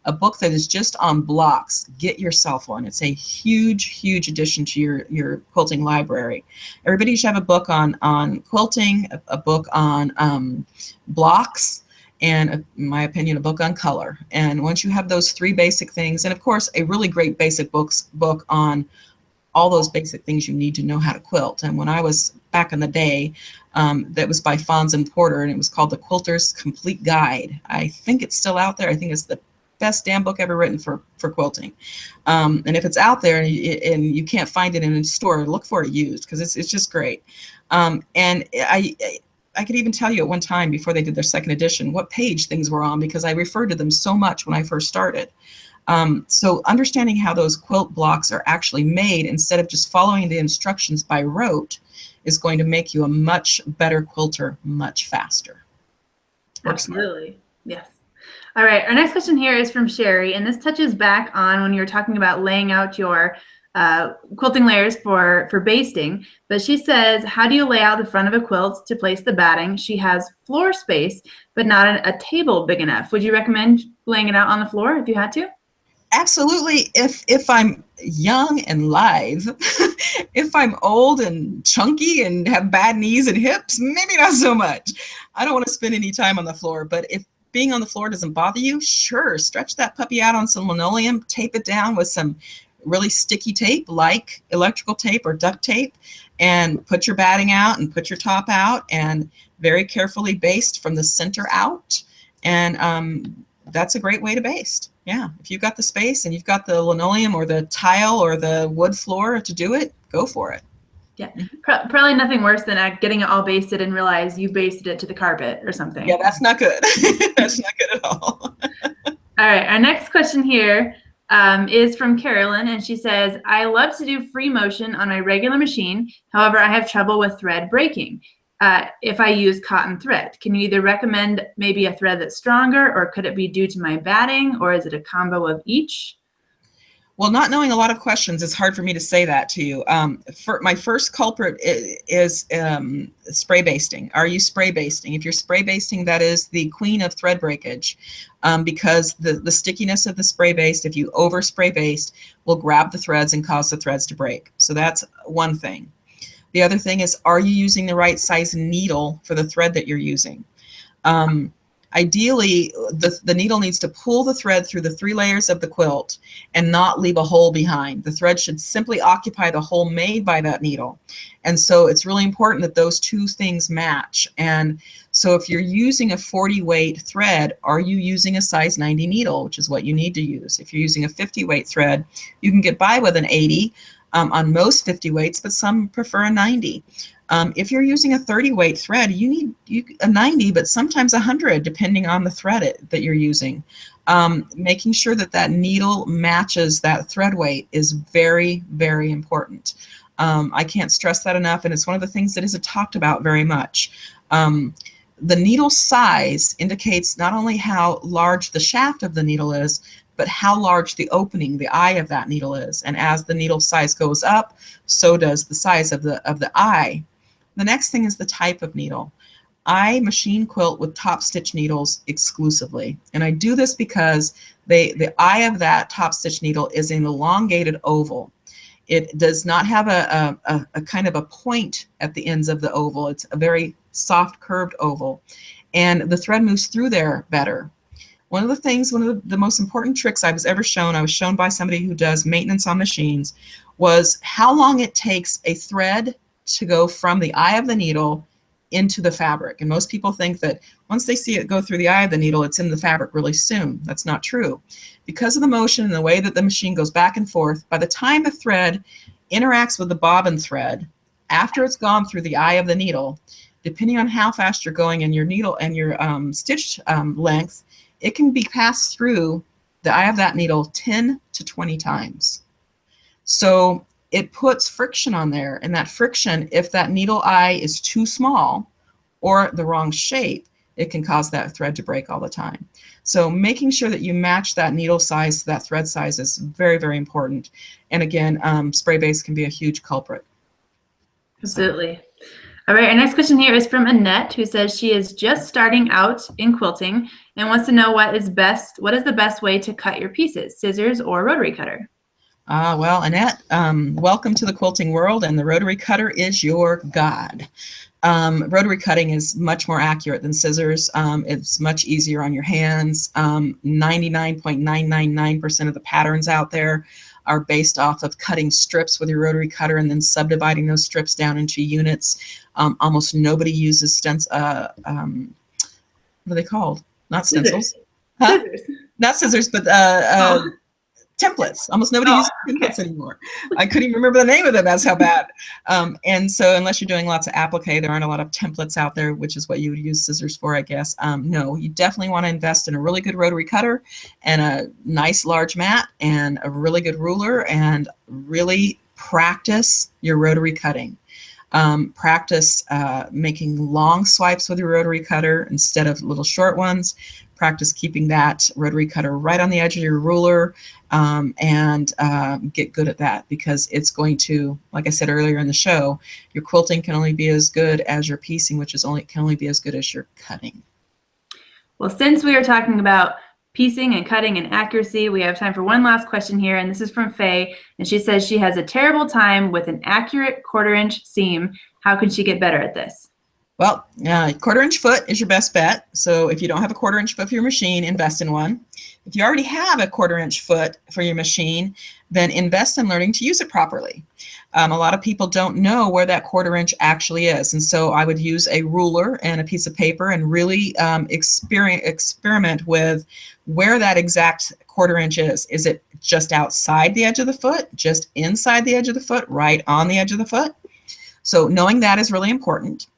A book that is just on blocks, get yourself one. It's a huge, huge addition to your quilting library. Everybody should have a book on quilting, a book on blocks, and in my opinion, a book on color. And once you have those 3 basic things, and of course, a really great basic book on all those basic things you need to know how to quilt. And when I was back in the day, that was by Fons and Porter, and it was called the Quilters Complete Guide. I think it's still out there. I think it's the best damn book ever written for quilting. And if it's out there and you can't find it in a store, look for it used, because it's just great. And I could even tell you at one time, before they did their 2nd edition, what page things were on, because I referred to them so much when I first started. So understanding how those quilt blocks are actually made instead of just following the instructions by rote is going to make you a much better quilter much faster. Absolutely. Yes. All right. Our next question here is from Sherry, and this touches back on when you were talking about laying out your quilting layers for basting. But she says, how do you lay out the front of a quilt to place the batting? She has floor space, but not a table big enough. Would you recommend laying it out on the floor if you had to? Absolutely. If I'm young and lithe, if I'm old and chunky and have bad knees and hips, maybe not so much. I don't want to spend any time on the floor, but if being on the floor doesn't bother you, sure, stretch that puppy out on some linoleum, tape it down with some really sticky tape like electrical tape or duct tape, and put your batting out and put your top out and very carefully baste from the center out. And that's a great way to baste. Yeah, if you've got the space and you've got the linoleum or the tile or the wood floor to do it, go for it. Yeah, probably nothing worse than getting it all basted and realize you basted it to the carpet or something. Yeah, that's not good. That's not good at all. All right, our next question here is from Carolyn, and she says, I love to do free motion on my regular machine. However, I have trouble with thread breaking if I use cotton thread. Can you either recommend maybe a thread that's stronger, or could it be due to my batting, or is it a combo of each? Well, not knowing a lot of questions, it's hard for me to say that to you. My first culprit is spray basting. Are you spray basting? If you're spray basting, that is the queen of thread breakage, because the stickiness of the spray baste, if you over spray baste, will grab the threads and cause the threads to break. So that's one thing. The other thing is, are you using the right size needle for the thread that you're using? Ideally, the needle needs to pull the thread through the 3 layers of the quilt and not leave a hole behind. The thread should simply occupy the hole made by that needle. And so it's really important that those 2 things match. And so if you're using a 40 weight thread, are you using a size 90 needle, which is what you need to use? If you're using a 50 weight thread, you can get by with an 80 on most 50 weights, but some prefer a 90. If you're using a 30 weight thread, you need a 90, but sometimes 100, depending on the thread that you're using. Making sure that that needle matches that thread weight is very, very important. I can't stress that enough, and it's one of the things that isn't talked about very much. the needle size indicates not only how large the shaft of the needle is, but how large the opening, the eye of that needle is. And as the needle size goes up, so does the size of the eye. The next thing is the type of needle. I machine quilt with top stitch needles exclusively. And I do this because the eye of that top stitch needle is an elongated oval. It does not have a kind of a point at the ends of the oval. It's a very soft curved oval. And the thread moves through there better. One of the most important tricks I was shown by somebody who does maintenance on machines, was how long it takes a thread to go from the eye of the needle into the fabric. And most people think that once they see it go through the eye of the needle, it's in the fabric really soon. That's not true. Because of the motion and the way that the machine goes back and forth, by the time a thread interacts with the bobbin thread, after it's gone through the eye of the needle, depending on how fast you're going and your needle and your stitch length, it can be passed through the eye of that needle 10 to 20 times. So it puts friction on there, and that friction, if that needle eye is too small or the wrong shape, it can cause that thread to break all the time. So making sure that you match that needle size to that thread size is very, very important. And again, spray base can be a huge culprit. Absolutely. All right, our next question here is from Annette, who says she is just starting out in quilting and wants to know what is the best way to cut your pieces, scissors or rotary cutter? Well, Annette, welcome to the quilting world, and the rotary cutter is your god. Rotary cutting is much more accurate than scissors. It's much easier on your hands. 99.999% of the patterns out there are based off of cutting strips with your rotary cutter and then subdividing those strips down into units. Almost nobody uses what are they called? Not stencils. Scissors. Huh? Scissors. Not scissors, but templates. Almost nobody uses templates anymore. I couldn't even remember the name of them. That's how bad. And so unless you're doing lots of applique, there aren't a lot of templates out there, which is what you would use scissors for, I guess. No, you definitely want to invest in a really good rotary cutter and a nice large mat and a really good ruler, and really practice your rotary cutting. Practice making long swipes with your rotary cutter instead of little short ones. Practice keeping that rotary cutter right on the edge of your ruler, and get good at that, because it's going to, like I said earlier in the show, your quilting can only be as good as your piecing, which can only be as good as your cutting. Well, since we are talking about piecing and cutting and accuracy, we have time for one last question here, and this is from Faye, and she says she has a terrible time with an accurate 1/4 inch seam. How can she get better at this? Well, 1/4 inch foot is your best bet. So if you don't have a 1/4 inch foot for your machine, invest in one. If you already have a 1/4 inch foot for your machine, then invest in learning to use it properly. A lot of people don't know where that 1/4 inch actually is. And so I would use a ruler and a piece of paper and really experiment with where that exact 1/4 inch is. Is it just outside the edge of the foot, just inside the edge of the foot, right on the edge of the foot? So knowing that is really important.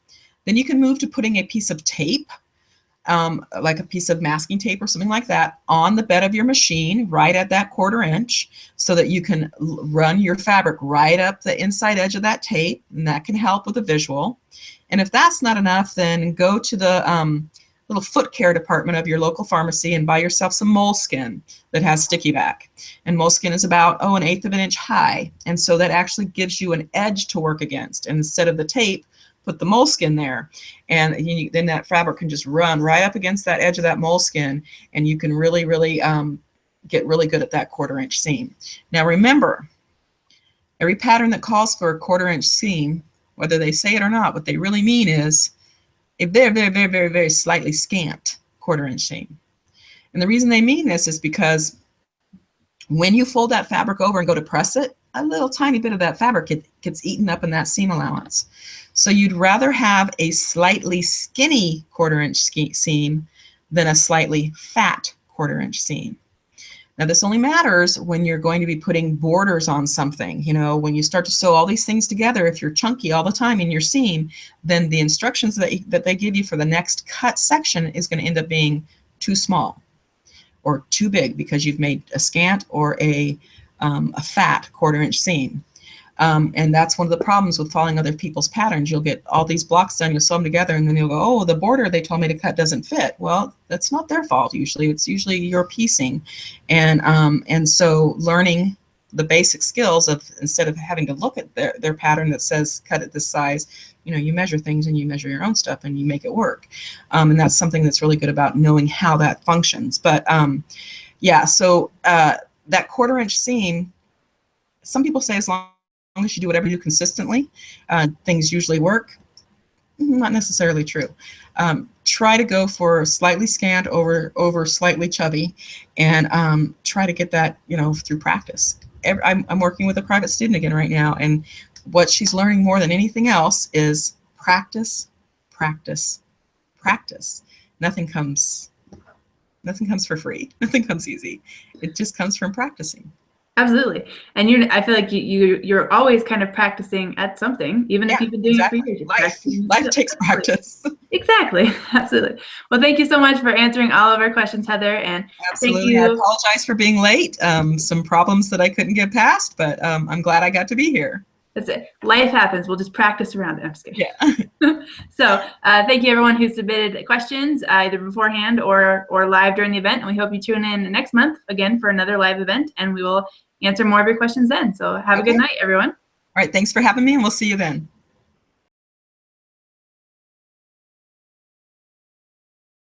Then you can move to putting a piece of tape, like a piece of masking tape or something like that, on the bed of your machine right at that 1/4 inch, so that you can run your fabric right up the inside edge of that tape, and that can help with the visual. And if that's not enough, then go to the little foot care department of your local pharmacy and buy yourself some moleskin that has sticky back. And moleskin is about 1/8 of an inch high, and so that actually gives you an edge to work against. And instead of the tape, put the moleskin there, and then that fabric can just run right up against that edge of that moleskin, and you can really, really get really good at that 1/4 inch seam. Now remember, every pattern that calls for a 1/4 inch seam, whether they say it or not, what they really mean is a very, very, very, very, very slightly scant 1/4 inch seam. And the reason they mean this is because when you fold that fabric over and go to press it, a little tiny bit of that fabric gets eaten up in that seam allowance. So you'd rather have a slightly skinny 1/4 inch seam than a slightly fat 1/4 inch seam. Now this only matters when you're going to be putting borders on something. You know, when you start to sew all these things together, if you're chunky all the time in your seam, then the instructions that they give you for the next cut section is going to end up being too small or too big, because you've made a scant or a fat 1/4 inch seam. And that's one of the problems with following other people's patterns. You'll get all these blocks done, you'll sew them together, and then you'll go, oh, the border they told me to cut doesn't fit. Well, that's not their fault usually. It's usually your piecing. And so learning the basic skills of, instead of having to look at their pattern that says cut at this size, you measure things and you measure your own stuff and you make it work. And that's something that's really good about knowing how that functions. But yeah, so that 1/4 inch seam, some people say as long as you do whatever you do consistently, things usually work. Not necessarily true. Try to go for slightly scant over slightly chubby, and try to get that through practice. I'm working with a private student again right now, and what she's learning more than anything else is practice, practice, practice. Nothing comes for free. Nothing comes easy. It just comes from practicing. Absolutely. And I feel like you're always kind of practicing at something, even if you've been doing it for years. Life takes practice. Exactly. Absolutely. Well, thank you so much for answering all of our questions, Heather. And absolutely. Thank you. I apologize for being late. Some problems that I couldn't get past, but I'm glad I got to be here. That's it. Life happens. We'll just practice around it. I'm just kidding. Yeah. So thank you everyone who submitted questions either beforehand or live during the event. And we hope you tune in next month again for another live event, and we will answer more of your questions then. So have a good night, everyone. All right. Thanks for having me, and we'll see you then.